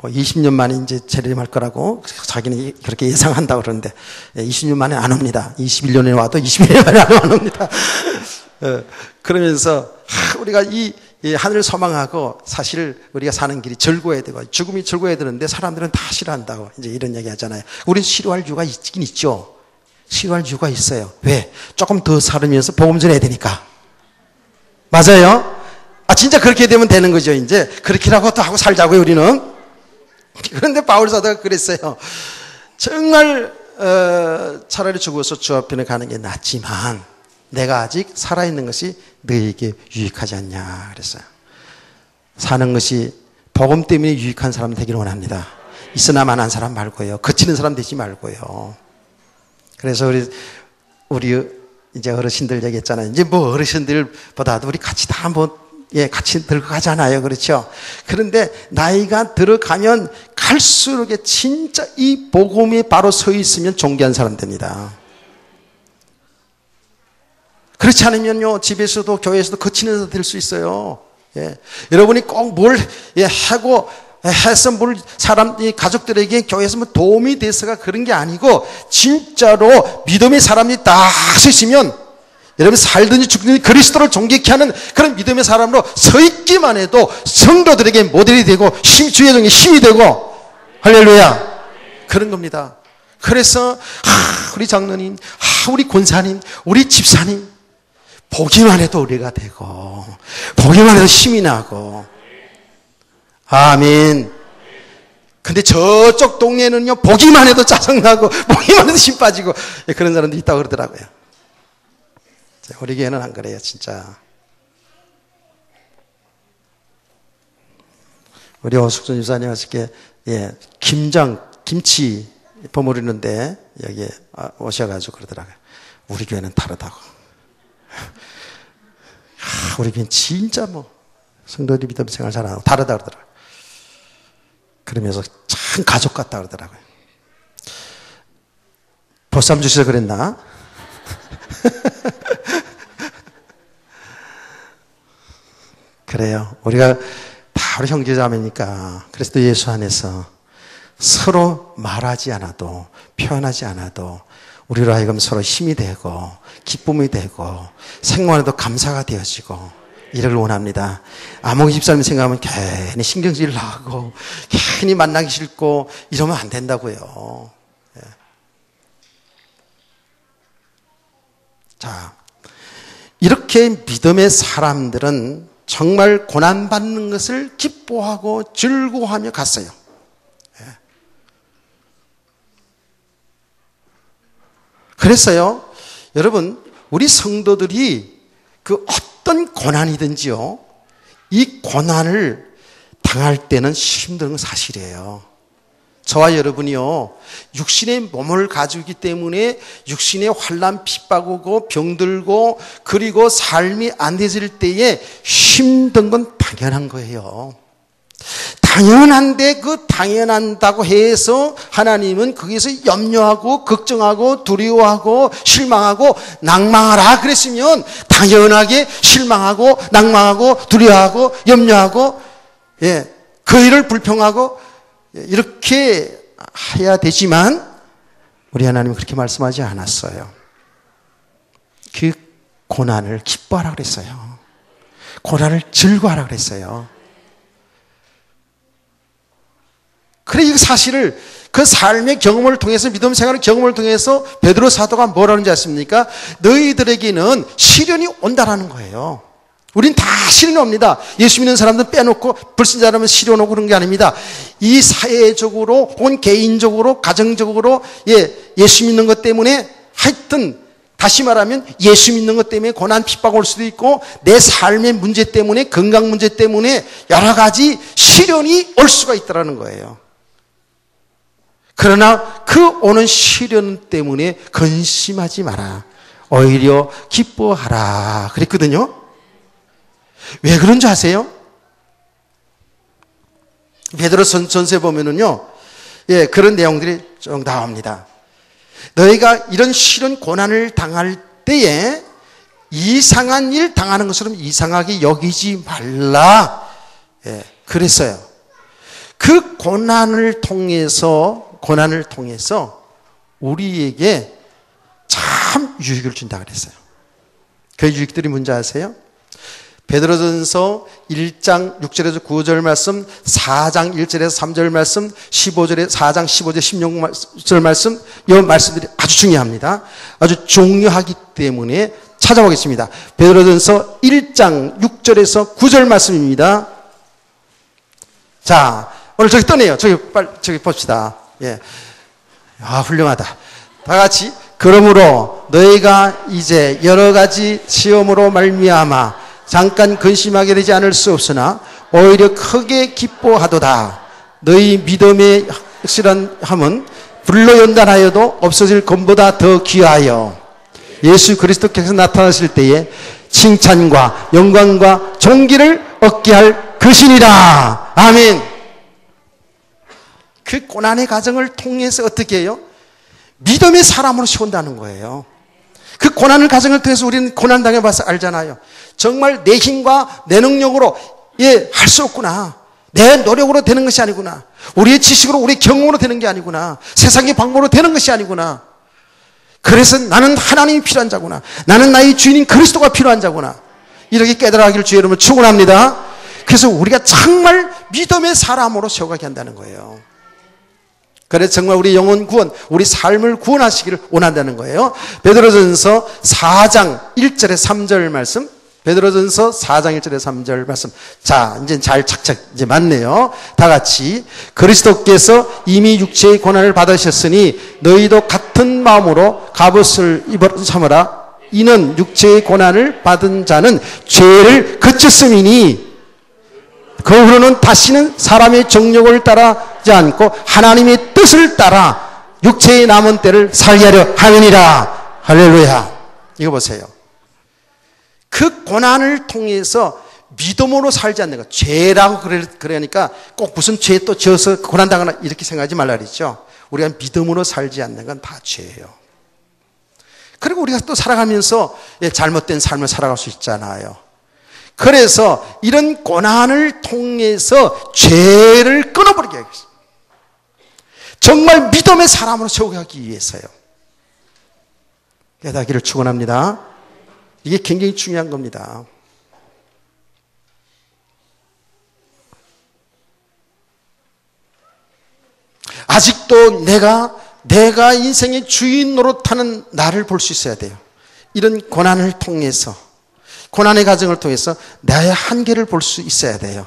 뭐 20년 만에 이제 재림할 거라고 자기는 그렇게 예상한다고 그러는데 20년 만에 안 옵니다. 21년에 와도 21년 만에 안 옵니다. 그러면서 우리가 이 하늘을 소망하고 사실 우리가 사는 길이 즐거워야 되고 죽음이 즐거워야 되는데 사람들은 다 싫어한다고 이제 이런 얘기 하잖아요. 우린 싫어할 이유가 있긴 있죠. 싫어할 이유가 있어요. 왜? 조금 더 살으면서 복음 전해야 되니까. 맞아요? 진짜 그렇게 되면 되는 거죠. 이제 그렇게라고 또 하고 살자고요, 우리는. 그런데 바울 사도가 그랬어요. 정말 차라리 죽어서 주 앞에는 가는 게 낫지만 내가 아직 살아있는 것이 너에게 유익하지 않냐 그랬어요. 사는 것이 복음 때문에 유익한 사람 되기를 원합니다. 있으나마나한 사람 말고요. 거치는 사람 되지 말고요. 그래서 우리 이제 어르신들 얘기했잖아요. 이제 뭐 어르신들보다도 우리 같이 다 한번 같이 들어가잖아요. 그렇죠? 그런데 나이가 들어가면 갈수록 진짜 이 복음에 바로 서 있으면 존귀한 사람 됩니다. 그렇지 않으면요, 집에서도 교회에서도 거치는 사람 될 수 있어요. 여러분이 꼭 뭘 하고 해서 뭘 이 가족들에게 교회에서 뭐 도움이 돼서가 그런 게 아니고 진짜로 믿음의 사람이 딱 서시면 여러분 살든지 죽든지 그리스도를 존귀케 하는 그런 믿음의 사람으로 서 있기만 해도 성도들에게 모델이 되고 주의 종에 힘이 되고 할렐루야 그런 겁니다. 그래서 우리 장로님, 우리 권사님, 우리 집사님 보기만 해도 의뢰가 되고 보기만 해도 힘이 나고 아멘. 근데 저쪽 동네는요 보기만 해도 짜증나고 보기만 해도 힘 빠지고 그런 사람도 있다고 그러더라고요. 우리 교회는 안 그래요, 진짜. 우리 오숙준 유사님 어저께 김치 버무리는데 여기 오셔가지고 그러더라고요. 우리 교회는 다르다고. 우리 교회는 진짜 성도들이 믿음 생활 잘하고 다르다 그러더라고요. 그러면서 참 가족 같다 그러더라고요. 보쌈 주셔서 그랬나? 그래요. 우리가 다 우리 형제자매니까 그리스도 예수 안에서 서로 말하지 않아도 표현하지 않아도 우리로 하여금 서로 힘이 되고 기쁨이 되고 생활에도 감사가 되어지고 이를 원합니다. 아무개 집사님 생각하면 괜히 신경질 나고 괜히 만나기 싫고 이러면 안 된다고요. 예. 자, 이렇게 믿음의 사람들은 정말 고난받는 것을 기뻐하고 즐거워하며 갔어요. 예. 그랬어요. 여러분, 우리 성도들이 그 어떤 고난이든지요, 이 고난을 당할 때는 힘든 건 사실이에요. 저와 여러분이요, 육신의 몸을 가지고 있기 때문에 육신의 환난 핍박오고 병들고 그리고 삶이 안 되질 때에 힘든 건 당연한 거예요. 당연한데 그 당연한다고 해서 하나님은 거기서 염려하고 걱정하고 두려워하고 실망하고 낭망하라 그랬으면 당연하게 실망하고 낭망하고 두려워하고 염려하고 그 일을 불평하고 이렇게 해야 되지만 우리 하나님은 그렇게 말씀하지 않았어요. 그 고난을 기뻐하라 그랬어요. 고난을 즐거워하라 그랬어요. 그래, 이 사실을 그 삶의 경험을 통해서 믿음 생활의 경험을 통해서 베드로 사도가 뭐라는지 아십니까? 너희들에게는 시련이 온다라는 거예요. 우린 다 시련이 옵니다. 예수 믿는 사람들 빼놓고 불신자라면 시련 오고 그런 게 아닙니다. 이 사회적으로 혹은 개인적으로 가정적으로 예수 믿는 것 때문에 하여튼 다시 말하면 예수 믿는 것 때문에 고난 핍박 올 수도 있고 내 삶의 문제 때문에 건강 문제 때문에 여러 가지 시련이 올 수가 있다는 거예요. 그러나 그 오는 시련 때문에 근심하지 마라. 오히려 기뻐하라. 그랬거든요. 왜 그런 줄 아세요? 베드로서 전서에 보면은요, 그런 내용들이 쭉 나옵니다. 너희가 이런 시련 고난을 당할 때에 이상한 일 당하는 것처럼 이상하게 여기지 말라. 그랬어요. 그 고난을 통해서 우리에게 참 유익을 준다 그랬어요. 그 유익들이 뭔지 아세요? 베드로전서 1장 6절에서 9절 말씀, 4장 1절에서 3절 말씀, 15절에 4장 15절 16절 말씀, 이 말씀들이 아주 중요합니다. 아주 중요하기 때문에 찾아보겠습니다. 베드로전서 1장 6절에서 9절 말씀입니다. 자, 오늘 저기 떠네요. 저기 봅시다. 훌륭하다. 다 같이. 그러므로 너희가 이제 여러 가지 시험으로 말미암아 잠깐 근심하게 되지 않을 수 없으나 오히려 크게 기뻐하도다. 너희 믿음의 확실함은 불로 연단하여도 없어질 것보다 더 귀하여 예수 그리스도께서 나타나실 때에 칭찬과 영광과 존귀를 얻게 할 것이니라. 아멘. 그 고난의 과정을 통해서 어떻게 해요? 믿음의 사람으로 세운다는 거예요. 그 고난의 과정을 통해서 우리는 고난 당해봐서 알잖아요. 정말 내 힘과 내 능력으로 할 수 없구나. 내 노력으로 되는 것이 아니구나. 우리의 지식으로 우리의 경험으로 되는 게 아니구나. 세상의 방법으로 되는 것이 아니구나. 그래서 나는 하나님이 필요한 자구나. 나는 나의 주인인 그리스도가 필요한 자구나. 이렇게 깨달아가기를 주의 이름으로 축원합니다. 그래서 우리가 정말 믿음의 사람으로 세워가게 한다는 거예요. 그래서 정말 우리 영혼 구원, 우리 삶을 구원하시기를 원한다는 거예요. 베드로전서 4장 1절에 3절 말씀. 베드로전서 4장 1절에 3절 말씀. 자, 이제 잘 착착 이제 맞네요. 다 같이. 그리스도께서 이미 육체의 고난을 받으셨으니 너희도 같은 마음으로 갑옷을 입어 삼으라. 이는 육체의 고난을 받은 자는 죄를 그쳤음이니 그 후로는 다시는 사람의 정욕을 따르지 않고 하나님의 뜻을 따라 육체의 남은 때를 살게 하려 하느니라. 할렐루야. 이거 보세요. 그 고난을 통해서 믿음으로 살지 않는 것. 죄라고 그러니까 꼭 무슨 죄 또 지어서 고난당하나 이렇게 생각하지 말라 그랬죠. 우리가 믿음으로 살지 않는 건 다 죄예요. 그리고 우리가 또 살아가면서 잘못된 삶을 살아갈 수 있잖아요. 그래서 이런 고난을 통해서 죄를 끊어버리게 하겠습니다. 정말 믿음의 사람으로 세우기 위해서요. 깨닫기를 축원합니다. 이게 굉장히 중요한 겁니다. 아직도 내가 인생의 주인 노릇하는 나를 볼 수 있어야 돼요. 이런 고난을 통해서, 고난의 과정을 통해서 나의 한계를 볼 수 있어야 돼요.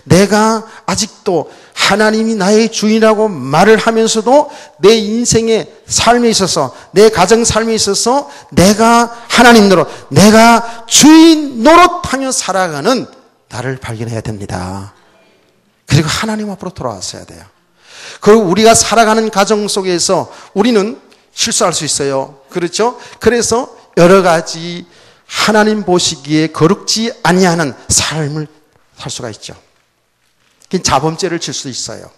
내가 아직도 하나님이 나의 주인이라고 말을 하면서도 내 인생의 삶에 있어서, 내 가정 삶에 있어서 내가 하나님 노릇, 내가 주인 노릇하며 살아가는 나를 발견해야 됩니다. 그리고 하나님 앞으로 돌아왔어야 돼요. 그리고 우리가 살아가는 가정 속에서 우리는 실수할 수 있어요. 그렇죠? 그래서 여러 가지 하나님 보시기에 거룩지 아니하는 삶을 살 수가 있죠. 자범죄를 질 수 있어요.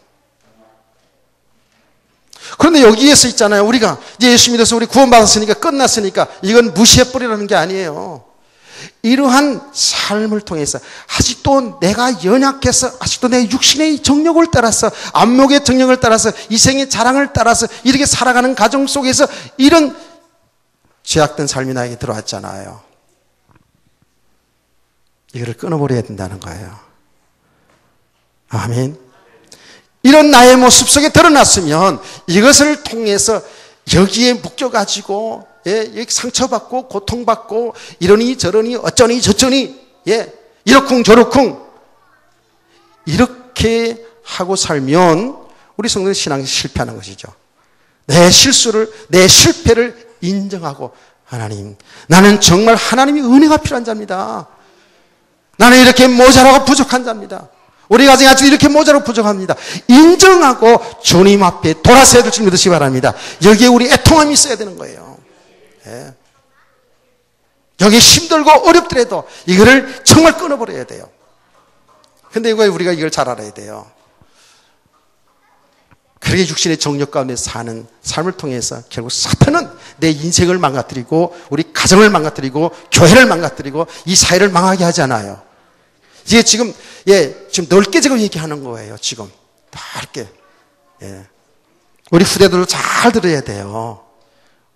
그런데 여기에서 있잖아요. 우리가 이제 예수 믿어서 우리 구원받았으니까 끝났으니까 이건 무시해버리라는 게 아니에요. 이러한 삶을 통해서 아직도 내가 연약해서, 아직도 내 육신의 정욕을 따라서, 안목의 정욕을 따라서, 이생의 자랑을 따라서 이렇게 살아가는 가정 속에서 이런 죄악된 삶이 나에게 들어왔잖아요. 이거를 끊어버려야 된다는 거예요. 아멘. 이런 나의 모습 속에 드러났으면 이것을 통해서 여기에 묶여가지고 여기 상처받고 고통받고 이러니 저러니 어쩌니 저쩌니 이러쿵 저러쿵 이렇게 하고 살면 우리 성도는 신앙이 실패하는 것이죠. 내 실수를, 내 실패를 인정하고, 하나님, 나는 정말 하나님의 은혜가 필요한 자입니다. 나는 이렇게 모자라고 부족한 자입니다. 우리 가정이 아직 이렇게 모자라고 부족합니다. 인정하고 주님 앞에 돌아서야 될 줄 믿으시기 바랍니다. 여기에 우리 애통함이 있어야 되는 거예요. 여기 힘들고 어렵더라도 이거를 정말 끊어버려야 돼요. 근데 우리가 이걸 잘 알아야 돼요. 그렇게 육신의 정욕 가운데 사는 삶을 통해서 결국 사탄은 내 인생을 망가뜨리고 우리 가정을 망가뜨리고 교회를 망가뜨리고 이 사회를 망하게 하잖아요. 이게 지금 넓게 지금 얘기하는 거예요. 지금 넓게. 우리 후대들도 잘 들어야 돼요.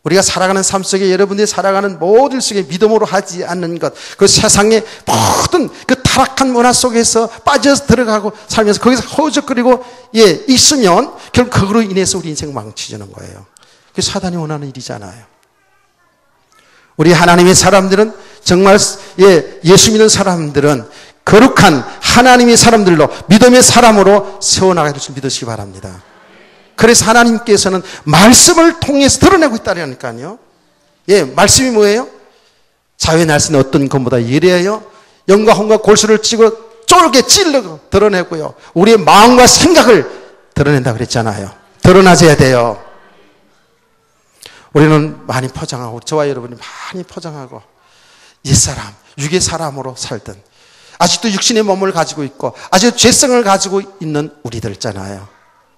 우리가 살아가는 삶 속에, 여러분들이 살아가는 모든 속에 믿음으로 하지 않는 것, 그 세상의 모든 그 타락한 문화 속에서 빠져서 들어가고 살면서 거기서 허우적거리고 있으면 결국 그거로 인해서 우리 인생 망치지는 거예요. 그게 사단이 원하는 일이잖아요. 우리 하나님의 사람들은 정말 예수 믿는 사람들은 거룩한 하나님의 사람들로, 믿음의 사람으로 세워나가야 될 줄 믿으시기 바랍니다. 그래서 하나님께서는 말씀을 통해서 드러내고 있다니까요. 말씀이 뭐예요? 자유의 날씨는 어떤 것보다 예리해요. 영과 혼과 골수를 찌고 쫄게 찔러 드러내고요. 우리의 마음과 생각을 드러낸다 그랬잖아요. 드러나져야 돼요. 우리는 많이 포장하고, 저와 여러분이 많이 포장하고, 옛사람, 육의 사람으로 살던, 아직도 육신의 몸을 가지고 있고 아직도 죄성을 가지고 있는 우리들 있잖아요.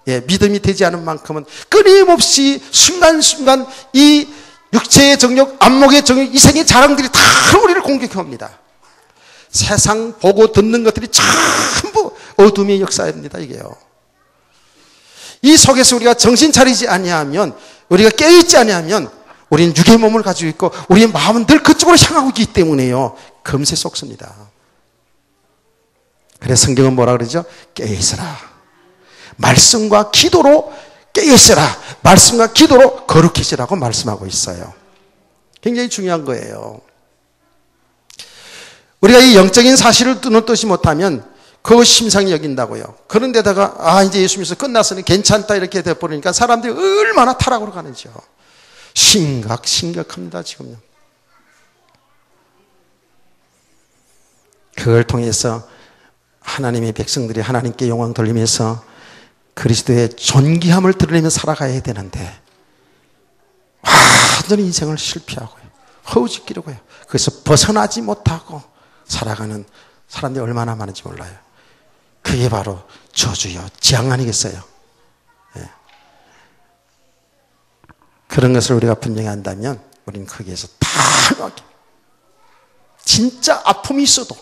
믿음이 되지 않은 만큼은 끊임없이 순간순간 이 육체의 정욕, 안목의 정욕, 이생의 자랑들이 다 우리를 공격합니다. 세상 보고 듣는 것들이 전부 어둠의 역사입니다. 이게요. 이 속에서 우리가 정신 차리지 아니하면, 우리가 깨어있지 아니하면 우리는 육의 몸을 가지고 있고 우리의 마음은 늘 그쪽으로 향하고 있기 때문에요. 금세 속습니다. 그래서 성경은 뭐라 그러죠? 깨어있어라. 말씀과 기도로 깨어있어라. 말씀과 기도로 거룩해지라고 말씀하고 있어요. 굉장히 중요한 거예요. 우리가 이 영적인 사실을 눈을 뜨지 못하면 그거 심상히 여긴다고요. 그런데다가 이제 예수 믿어서 끝났으니 괜찮다 이렇게 돼버리니까 사람들이 얼마나 타락으로 가는지요. 심각합니다 지금요. 그걸 통해서 하나님의 백성들이 하나님께 영광 돌리면서 그리스도의 존귀함을 드러내며 살아가야 되는데 완전히 인생을 실패하고요. 허우적기라고 해요. 그래서 벗어나지 못하고 살아가는 사람들이 얼마나 많은지 몰라요. 그게 바로 저주요, 재앙 아니겠어요? 예. 그런 것을 우리가 분명히 한다면 우리는 거기에서 단호하게, 진짜 아픔이 있어도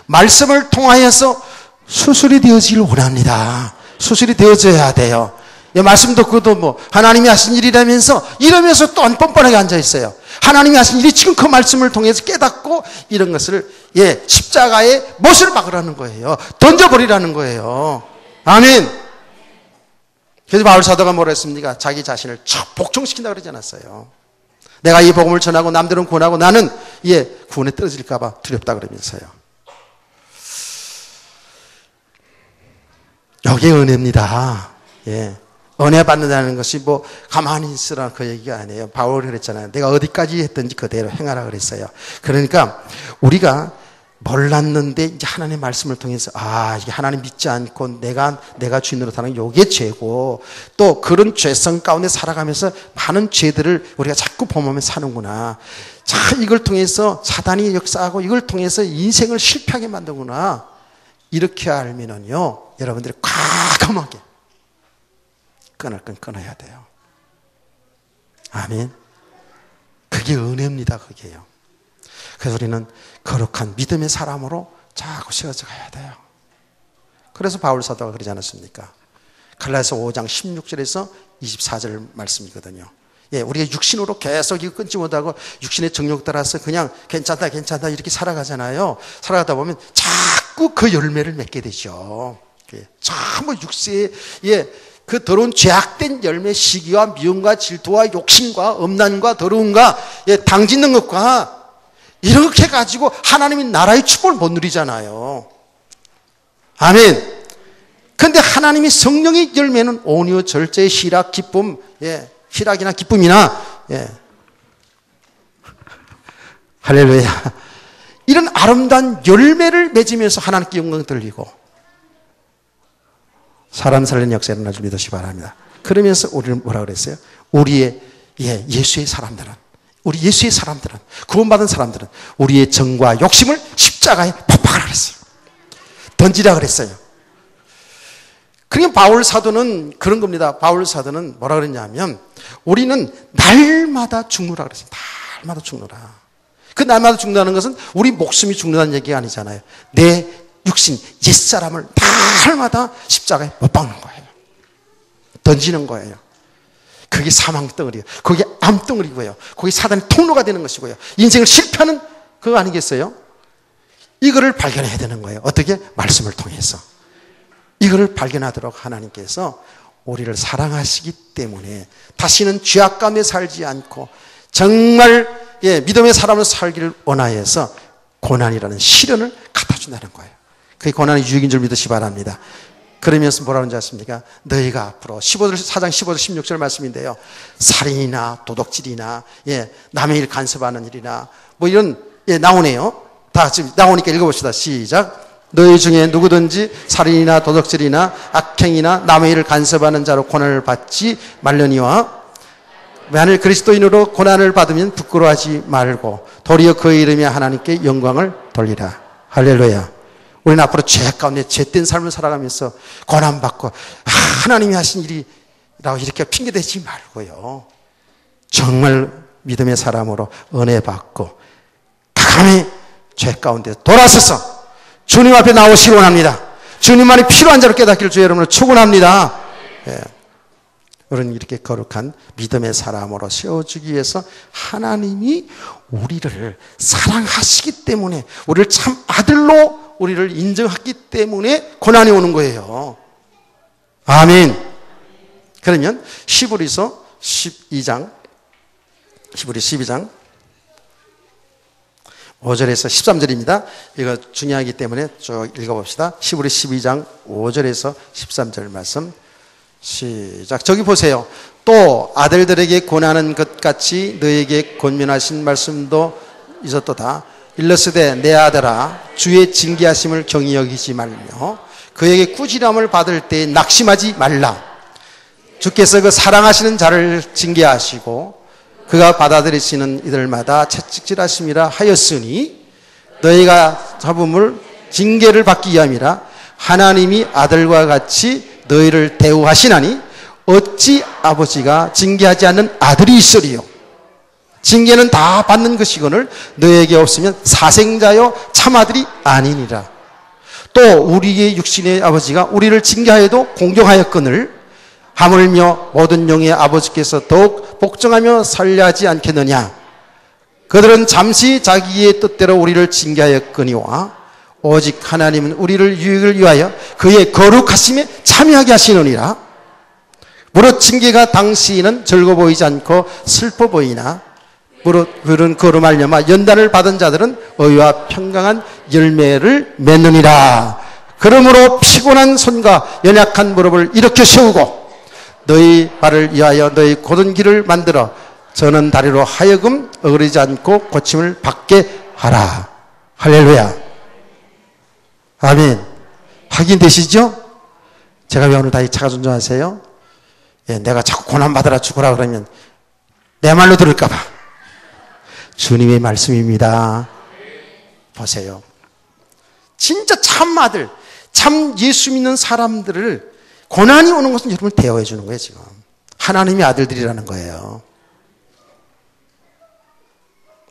말씀을 통하여서 수술이 되어지길 원합니다. 수술이 되어져야 돼요. 예, 말씀 듣고도 뭐 하나님이 하신 일이라면서 이러면서 또 안 뻔뻔하게 앉아있어요. 하나님이 하신 일이 지금 그 말씀을 통해서 깨닫고 이런 것을 십자가에 못을 박으라는 거예요. 던져버리라는 거예요. 아멘. 그래서 바울 사도가 뭐라 했습니까? 자기 자신을 복종시킨다고 그러지 않았어요. 내가 이 복음을 전하고 남들은 구원하고 나는 구원에 떨어질까 봐 두렵다 그러면서요. 여기에 은혜입니다. 은혜 받는다는 것이 뭐 가만히 있으라 그 얘기가 아니에요. 바울이 그랬잖아요. 내가 어디까지 했든지 그대로 행하라 그랬어요. 그러니까 우리가 몰랐는데 이제 하나님의 말씀을 통해서 이게 하나님 믿지 않고 내가 주인으로 사는 게 요게 죄고, 또 그런 죄성 가운데 살아가면서 많은 죄들을 우리가 자꾸 범하며 사는구나. 자, 이걸 통해서 사단이 역사하고 이걸 통해서 인생을 실패하게 만드구나. 이렇게 알면은요, 여러분들이 과감하게 끊을 건 끊어야 돼요. 아멘. 그게 은혜입니다. 그게요. 그래서 우리는 거룩한 믿음의 사람으로 자꾸 세워져 가야 돼요. 그래서 바울 사도가 그러지 않았습니까? 갈라디아서 5장 16절에서 24절 말씀이거든요. 우리가 육신으로 계속 이거 끊지 못하고 육신의 정욕 따라서 그냥 괜찮다 이렇게 살아가잖아요. 살아가다 보면 자꾸 그 열매를 맺게 되죠. 전부 육세에 그 더러운 죄악된 열매, 시기와 미움과 질투와 욕심과 음란과 더러움과 당짓는 것과 이렇게 가지고 하나님의 나라의 축복을 못 누리잖아요. 아멘. 그런데 하나님의 성령의 열매는 온유, 절제, 희락, 기쁨, 희락이나 기쁨이나, 할렐루야. 이런 아름다운 열매를 맺으면서 하나님께 영광 돌리고 사람 살리는 역사에 일어날 줄 믿으시기 바랍니다. 그러면서 우리는 뭐라 그랬어요? 우리의 예수의 사람들은, 우리 예수의 사람들은, 구원받은 사람들은 우리의 정과 욕심을 십자가에 폭박하라 그랬어요. 던지라 그랬어요. 그러니까 바울 사도는 그런 겁니다. 바울 사도는 뭐라 그랬냐면 우리는 날마다 죽노라 그랬어요. 날마다 죽노라. 그 날마다 죽는다는 것은 우리 목숨이 죽는다는 얘기가 아니잖아요. 내 육신, 옛사람을 날마다 십자가에 못 박는 거예요. 던지는 거예요. 그게 사망덩어리예요. 그게 암덩어리고요. 그게 사단의 통로가 되는 것이고요. 인생을 실패하는 그거 아니겠어요? 이거를 발견해야 되는 거예요. 어떻게? 말씀을 통해서. 이거를 발견하도록 하나님께서 우리를 사랑하시기 때문에 다시는 죄악 가운데 살지 않고 정말 믿음의 사람으로 살기를 원하여서 고난이라는 시련을 갖다 준다는 거예요. 그게 고난의 유익인 줄 믿으시기 바랍니다. 그러면서 뭐라고 하는지 아십니까? 너희가 앞으로 4장 15절 16절 말씀인데요. 살인이나 도둑질이나 남의 일 간섭하는 일이나 뭐 이런 나오네요. 다 지금 나오니까 읽어봅시다. 시작. 너희 중에 누구든지 살인이나 도둑질이나 악행이나 남의 일을 간섭하는 자로 고난을 받지 말려니와 만일 그리스도인으로 고난을 받으면 부끄러워하지 말고 도리어 그의 이름에 하나님께 영광을 돌리라. 할렐루야. 우리는 앞으로 죄 가운데 죄된 삶을 살아가면서 고난받고 하나님이 하신 일이라고 이렇게 핑계대지 말고요. 정말 믿음의 사람으로 은혜 받고 강함의 죄 가운데 돌아서서 주님 앞에 나오시기 원합니다. 주님만이 필요한 자로 깨닫기를 주의 이름으로 축원합니다. 우리는 이렇게 거룩한 믿음의 사람으로 세워주기 위해서 하나님이 우리를 사랑하시기 때문에 우리를 참 아들로 우리를 인정하기 때문에 고난이 오는 거예요. 아멘. 그러면 히브리서 12장 5절에서 13절입니다. 이거 중요하기 때문에 쭉 읽어봅시다. 히브리 12장 5절에서 13절 말씀 시작. 저기 보세요. 또 아들들에게 권하는 것 같이 너에게 권면하신 말씀도 있었도다. 일러스되 내 아들아 주의 징계하심을 경히 여기지 말며 그에게 꾸지람을 받을 때 낙심하지 말라. 주께서 그 사랑하시는 자를 징계하시고 그가 받아들이시는 이들마다 채찍질하심이라 하였으니 너희가 잡음을 징계를 받기 위함이라. 하나님이 아들과 같이 너희를 대우하시나니 어찌 아버지가 징계하지 않는 아들이 있으리요. 징계는 다 받는 것이거늘 너희에게 없으면 사생자여 참아들이 아니니라. 또 우리의 육신의 아버지가 우리를 징계하여도 공경하였거늘 하물며 모든 영의 아버지께서 더욱 복종하며 살려하지 않겠느냐. 그들은 잠시 자기의 뜻대로 우리를 징계하였거니와 오직 하나님은 우리를 유익을 위하여 그의 거룩하심에 참여하게 하시느니라. 무릇 징계가 당시에는 즐거워 보이지 않고 슬퍼 보이나 무릇 그런 그로 말미암아 연단을 받은 자들은 의와 평강한 열매를 맺느니라. 그러므로 피곤한 손과 연약한 무릎을 일으켜 세우고 너희 발을 위하여 너희 곧은 길을 만들어 저는 다리로 하여금 어그리지 않고 고침을 받게 하라. 할렐루야. 아멘. 확인되시죠? 제가 왜 오늘 다 이 차가 존중하세요? 예, 내가 자꾸 고난받으라 죽으라 그러면 내 말로 들을까 봐. 주님의 말씀입니다. 보세요. 진짜 참 아들, 참 예수 믿는 사람들을 고난이 오는 것은 여러분을 대화해 주는 거예요, 지금. 하나님의 아들들이라는 거예요.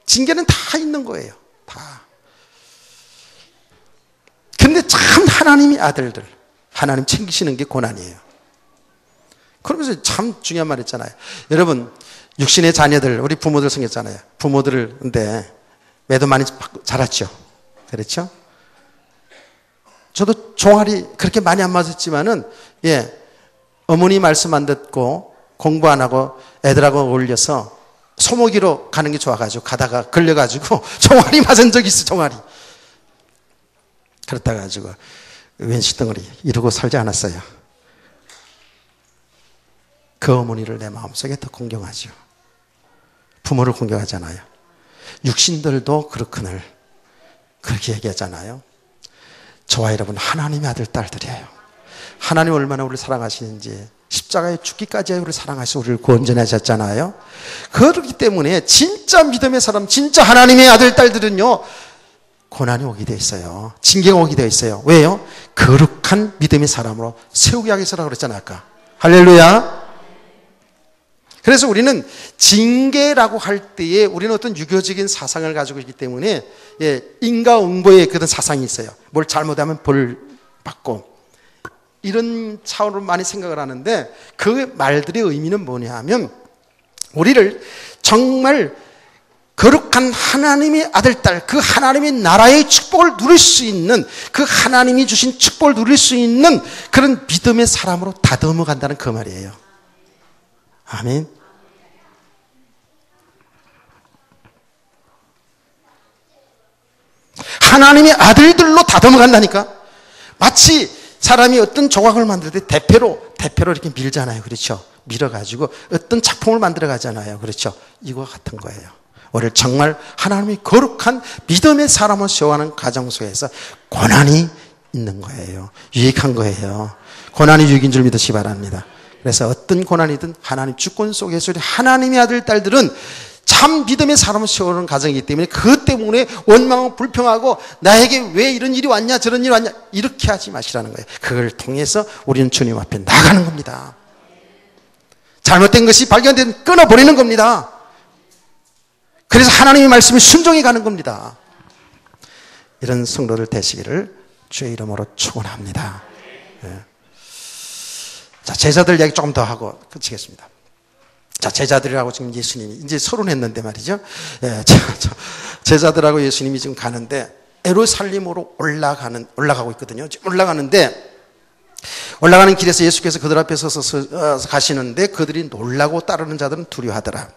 징계는 다 있는 거예요. 다. 근데 참 하나님의 아들들, 하나님 챙기시는 게 고난이에요. 그러면서 참 중요한 말 했잖아요. 여러분, 육신의 자녀들, 우리 부모들 생겼잖아요. 부모들을, 근데 매도 많이 자랐죠. 그렇죠? 저도 종아리 그렇게 많이 안 맞았지만은, 예, 어머니 말씀 안 듣고 공부 안 하고 애들하고 어울려서 소모기로 가는 게 좋아가지고 가다가 걸려가지고 종아리 맞은 적이 있어, 종아리. 그렇다 가지고 왼시덩어리 이러고 살지 않았어요. 그 어머니를 내 마음속에 더 공경하죠. 부모를 공경하잖아요. 육신들도 그렇거늘 그렇게 얘기하잖아요. 저와 여러분 하나님의 아들 딸들이에요. 하나님 얼마나 우리를 사랑하시는지 십자가에 죽기까지 우리를 사랑하셔서 우리를 구원전하셨잖아요. 그렇기 때문에 진짜 믿음의 사람, 진짜 하나님의 아들 딸들은요, 고난이 오게 돼 있어요. 징계가 오게 돼 있어요. 왜요? 거룩한 믿음의 사람으로 세우게 하겠어라고 그랬잖아요, 아까. 할렐루야. 그래서 우리는 징계라고 할 때에 우리는 어떤 유교적인 사상을 가지고 있기 때문에, 예, 인과응보의 그런 사상이 있어요. 뭘 잘못하면 벌 받고 이런 차원으로 많이 생각을 하는데, 그 말들의 의미는 뭐냐 하면 우리를 정말 거룩한 하나님의 아들, 딸, 그 하나님의 나라의 축복을 누릴 수 있는, 그 하나님이 주신 축복을 누릴 수 있는 그런 믿음의 사람으로 다듬어 간다는 그 말이에요. 아멘. 하나님의 아들들로 다듬어 간다니까. 마치 사람이 어떤 조각을 만들 때 대패로 이렇게 밀잖아요. 그렇죠? 밀어가지고 어떤 작품을 만들어 가잖아요. 그렇죠? 이거와 같은 거예요. 우리를 정말 하나님의 거룩한 믿음의 사람을 세워가는 가정 속에서 고난이 있는 거예요. 유익한 거예요. 고난이 유익인 줄 믿으시기 바랍니다. 그래서 어떤 고난이든 하나님 주권 속에서 하나님의 아들, 딸들은 참 믿음의 사람을 세우는 가정이기 때문에 그 때문에 원망하고 불평하고 나에게 왜 이런 일이 왔냐 저런 일이 왔냐 이렇게 하지 마시라는 거예요. 그걸 통해서 우리는 주님 앞에 나가는 겁니다. 잘못된 것이 발견되면 끊어버리는 겁니다. 그래서 하나님의 말씀에 순종해 가는 겁니다. 이런 성도들 되시기를 주의 이름으로 축원합니다. 네. 자, 제자들 이야기 조금 더 하고 끝이겠습니다. 자, 제자들이라고 지금 예수님이 이제 서론했는데 말이죠. 예, 제자들하고 예수님이 지금 가는데 예루살렘으로 올라가고 있거든요. 지금 올라가는 길에서 예수께서 그들 앞에 서서 가시는데 그들이 놀라고 따르는 자들은 두려워하더라.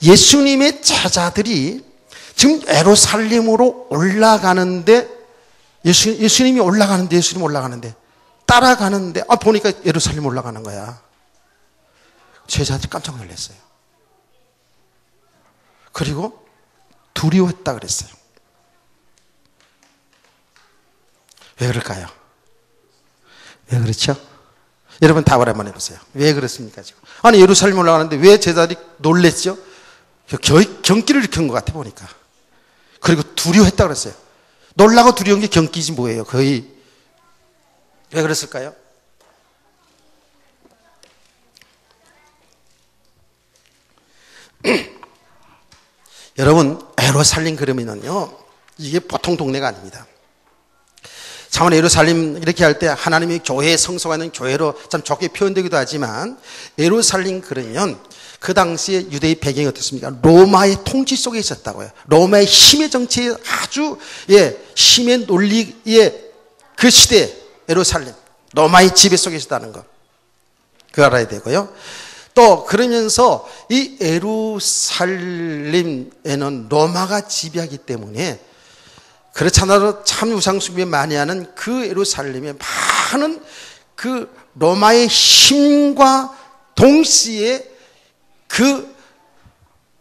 예수님의 제자들이 지금 예루살렘으로 올라가는데 예수님이 올라가는데 따라가는데 보니까 예루살렘 올라가는 거야. 제자들이 깜짝 놀랐어요. 그리고 두려워했다 그랬어요. 왜 그럴까요? 왜 그렇죠? 여러분 답을 한번 해보세요. 왜 그렇습니까 지금? 아니 예루살렘 올라가는데 왜 제자들이 놀랬죠? 경기를 일으킨 것 같아 보니까. 그리고 두려워했다고 그랬어요. 놀라고 두려운 게 경기지 뭐예요. 거의. 왜 그랬을까요? 여러분 예루살렘 그러면은요 이게 보통 동네가 아닙니다. 참으로 예루살렘 이렇게 할 때 하나님의 교회 성소가 있는 교회로 참 좋게 표현되기도 하지만 예루살렘 그러면 그 당시에 유대의 배경이 어떻습니까? 로마의 통치 속에 있었다고요. 로마의 힘의 정치에 아주 힘의 논리의 그 시대 예루살렘 로마의 지배 속에 있었다는 거 그거 알아야 되고요. 또 그러면서 이 예루살렘에는 로마가 지배하기 때문에 그렇잖아도 참 우상숭배 많이 하는 그 예루살렘에 많은 그 로마의 힘과 동시에 그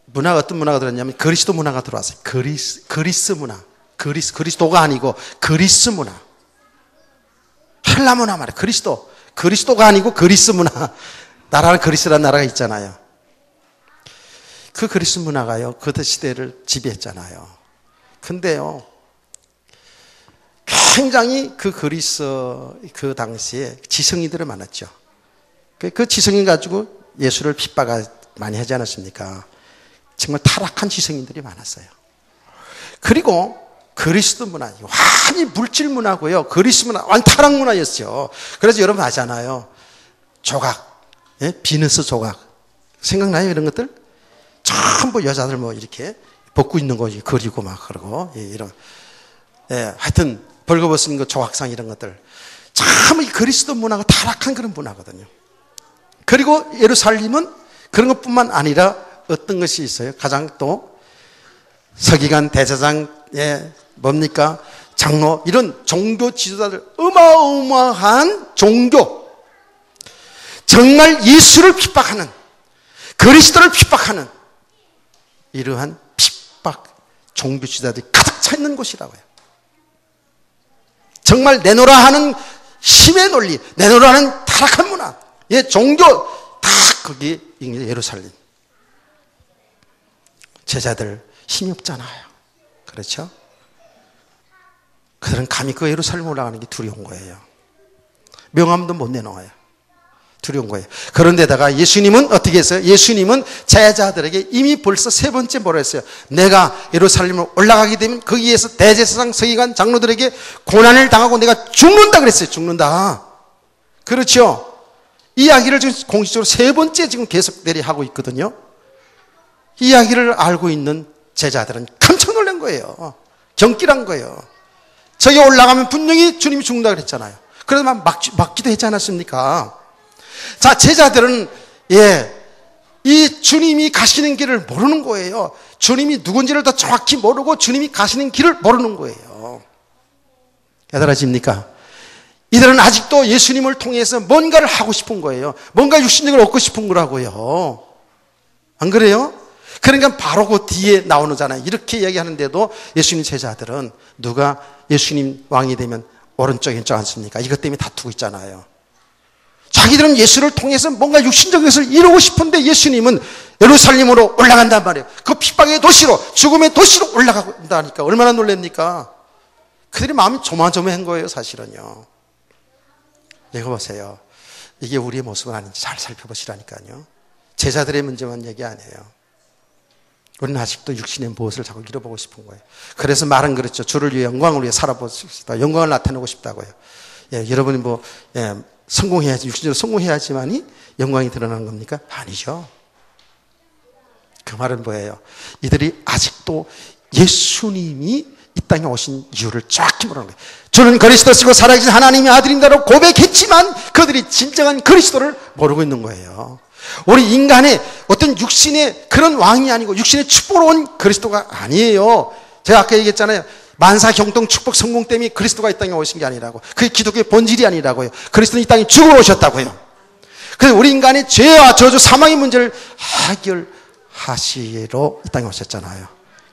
문화가 어떤 문화가 들었냐면 그리스도 문화가 들어왔어요. 그리스 문화. 그리스도가 아니고 그리스 문화. 헬라 문화 말이에요. 그리스도가 아니고 그리스 문화. 나라는 그리스라는 나라가 있잖아요. 그 그리스 문화가요. 그 시대를 지배했잖아요. 근데요. 굉장히 그 그리스 그 당시에 지성인들을 만났죠. 그 지성인 가지고 예수를 핍박 많이 하지 않았습니까? 정말 타락한 지성인들이 많았어요. 그리고 그리스도 문화, 완전히 물질 문화고요. 그리스 문화, 완전 타락 문화였어요. 그래서 여러분 아잖아요. 조각. 비너스 조각 생각나요? 이런 것들 전부 여자들 뭐 이렇게 벗고 있는 거 그리고 막 그러고 이런 하여튼 벌거벗은 거 조각상 이런 것들 참 이 그리스도 문화가 타락한 그런 문화거든요. 그리고 예루살렘은 그런 것뿐만 아니라 어떤 것이 있어요? 가장 또 서기관 대제사장 뭡니까? 장로 이런 종교 지도자들 어마어마한 종교 정말 예수를 핍박하는 그리스도를 핍박하는 이러한 핍박 종교 지도자들이 가득 차 있는 곳이라고요. 정말 내놓으라 하는 힘의 논리, 내놓으라 하는 타락한 문화, 종교 다 거기 예루살렘. 제자들 힘이 없잖아요. 그렇죠? 그들은 감히 그 예루살렘 올라가는 게 두려운 거예요. 명함도 못 내놓아요. 두려운 거예요. 그런데다가 예수님은 어떻게 했어요? 예수님은 제자들에게 이미 벌써 세 번째 뭐라 했어요? 내가 예루살렘으로 올라가게 되면 거기에서 대제사장, 서기관, 장로들에게 고난을 당하고 내가 죽는다 그랬어요. 죽는다. 그렇죠? 이 이야기를 지금 공식적으로 세 번째 지금 계속 하고 있거든요. 이 이야기를 알고 있는 제자들은 깜짝 놀란 거예요. 경기란 거예요. 저기 올라가면 분명히 주님이 죽는다 그랬잖아요. 그래서 막기도 했지 않았습니까? 자, 제자들은 이 주님이 가시는 길을 모르는 거예요. 주님이 누군지를 더 정확히 모르고 주님이 가시는 길을 모르는 거예요. 깨달아집니까? 이들은 아직도 예수님을 통해서 뭔가를 하고 싶은 거예요. 뭔가 육신적을 얻고 싶은 거라고요. 안 그래요? 그러니까 바로 그 뒤에 나오잖아요. 이렇게 얘기하는데도 예수님 제자들은 누가 예수님 왕이 되면 오른쪽 왼쪽 않습니까? 이것 때문에 다투고 있잖아요. 자기들은 예수를 통해서 뭔가 육신적인 것을 이루고 싶은데 예수님은 예루살렘으로 올라간단 말이에요. 그 핍박의 도시로, 죽음의 도시로 올라간다니까 얼마나 놀랍니까? 그들이 마음이 조마조마한 거예요, 사실은요. 이거 보세요. 이게 우리의 모습은 아닌지 잘 살펴보시라니까요. 제자들의 문제만 얘기 아니에요. 우리는 아직도 육신의 무엇을 자꾸 잃어보고 싶은 거예요. 그래서 말은 그렇죠. 주를 위해 영광을 위해 살아보고 싶다. 영광을 나타내고 싶다고요. 여러분이 성공해야지, 육신적으로 성공해야지만이 영광이 드러나는 겁니까? 아니죠. 그 말은 뭐예요? 이들이 아직도 예수님이 이 땅에 오신 이유를 정확히 모르는 거예요. 주는 그리스도시고 살아계신 하나님의 아들인다고 고백했지만 그들이 진정한 그리스도를 모르고 있는 거예요. 우리 인간의 어떤 육신의 그런 왕이 아니고 육신의 축복으로 온 그리스도가 아니에요. 제가 아까 얘기했잖아요. 만사 경동 축복 성공 때문에 그리스도가 이 땅에 오신 게 아니라고. 그게 기독교의 본질이 아니라고요. 그리스도는 이 땅에 죽으러 오셨다고요. 그래서 우리 인간의 죄와 저주 사망의 문제를 해결하시러 이 땅에 오셨잖아요.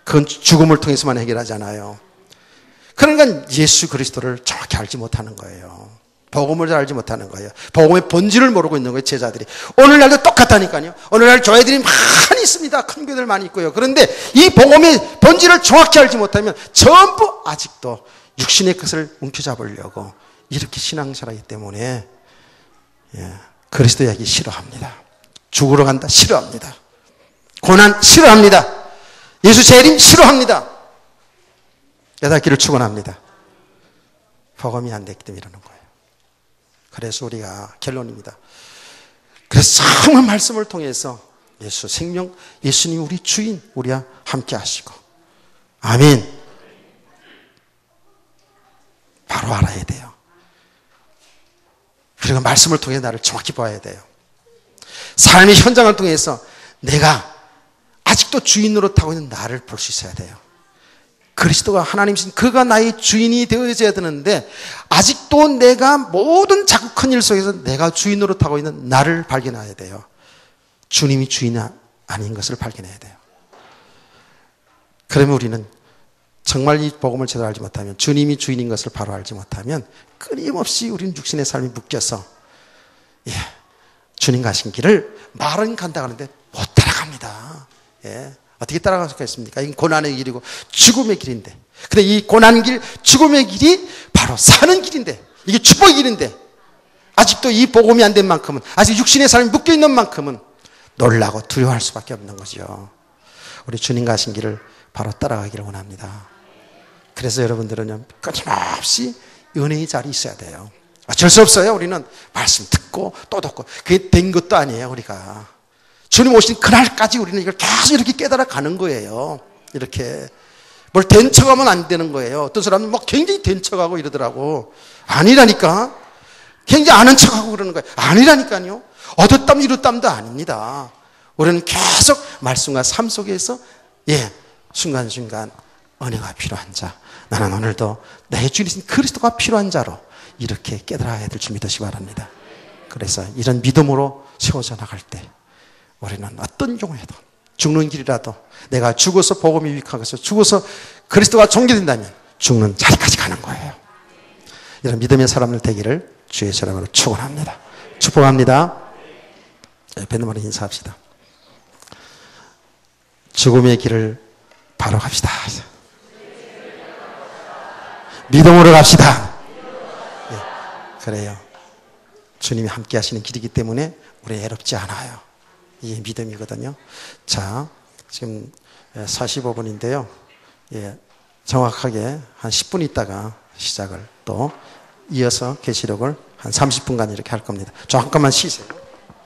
그건 죽음을 통해서만 해결하잖아요. 그러니까 예수 그리스도를 정확히 알지 못하는 거예요. 복음을 잘 알지 못하는 거예요. 복음의 본질을 모르고 있는 거예요, 제자들이. 오늘날도 똑같다니까요. 오늘날 교회들이 많이 있습니다. 큰 교회들 많이 있고요. 그런데 이 복음의 본질을 정확히 알지 못하면 전부 아직도 육신의 것을 움켜잡으려고 이렇게 신앙생활하기 때문에 그리스도 이야기 싫어합니다. 죽으러 간다 싫어합니다. 고난 싫어합니다. 예수 재림 싫어합니다. 여닫기를 축원합니다. 복음이 안 됐기 때문에 이러는 거예요. 그래서 우리가 결론입니다. 그래서 정말 말씀을 통해서 예수 생명, 예수님 우리 주인, 우리와 함께 하시고 아멘. 바로 알아야 돼요. 그리고 말씀을 통해 나를 정확히 봐야 돼요. 삶의 현장을 통해서 내가 아직도 주인으로 타고 있는 나를 볼 수 있어야 돼요. 그리스도가 하나님이신 그가 나의 주인이 되어져야 되는데 아직도 내가 모든 작고 큰 일 속에서 내가 주인으로 타고 있는 나를 발견해야 돼요. 주님이 주인이 아닌 것을 발견해야 돼요. 그러면 우리는 정말 이 복음을 제대로 알지 못하면 주님이 주인인 것을 바로 알지 못하면 끊임없이 우리는 육신의 삶이 묶여서 주님 가신 길을 말은 간다 하는데 못 따라갑니다. 어떻게 따라갈 수가 있습니까? 이건 고난의 길이고 죽음의 길인데 근데 이 고난길 죽음의 길이 바로 사는 길인데 이게 축복의 길인데 아직도 이 복음이 안 된 만큼은 아직 육신의 삶이 묶여있는 만큼은 놀라고 두려워할 수밖에 없는 거죠. 우리 주님 가신 길을 바로 따라가기를 원합니다. 그래서 여러분들은 끊임없이 은혜의 자리에 있어야 돼요. 어쩔 수 없어요. 우리는 말씀 듣고 또 듣고 그게 된 것도 아니에요. 우리가 주님 오신 그날까지 우리는 이걸 계속 이렇게 깨달아 가는 거예요. 이렇게 뭘 된 척하면 안 되는 거예요. 어떤 사람은 막 굉장히 된 척하고 이러더라고. 아니라니까. 굉장히 아는 척하고 그러는 거예요. 아니라니까요. 얻었담 이뤘담도 아닙니다. 우리는 계속 말씀과 삶 속에서 순간순간 은혜가 필요한 자, 나는 오늘도 내 주님이신 그리스도가 필요한 자로 이렇게 깨달아야 될 줄 믿으시기 바랍니다. 그래서 이런 믿음으로 세워져 나갈 때 우리는 어떤 경우에도 죽는 길이라도 내가 죽어서 복음이 유익한 것을 죽어서 그리스도가 존귀된다면 죽는 자리까지 가는 거예요. 이런 믿음의 사람들 되기를 주의 사랑으로 축원합니다. 축복합니다. 옆에 있는 분이 인사합시다. 죽음의 길을 바로 갑시다. 믿음으로 갑시다. 그래요. 주님이 함께 하시는 길이기 때문에 우리 애롭지 않아요. 이게 믿음이거든요. 자, 지금 45분인데요. 정확하게 한 10분 있다가 시작을 또 이어서 계시록을 한 30분간 이렇게 할 겁니다. 잠깐만 쉬세요.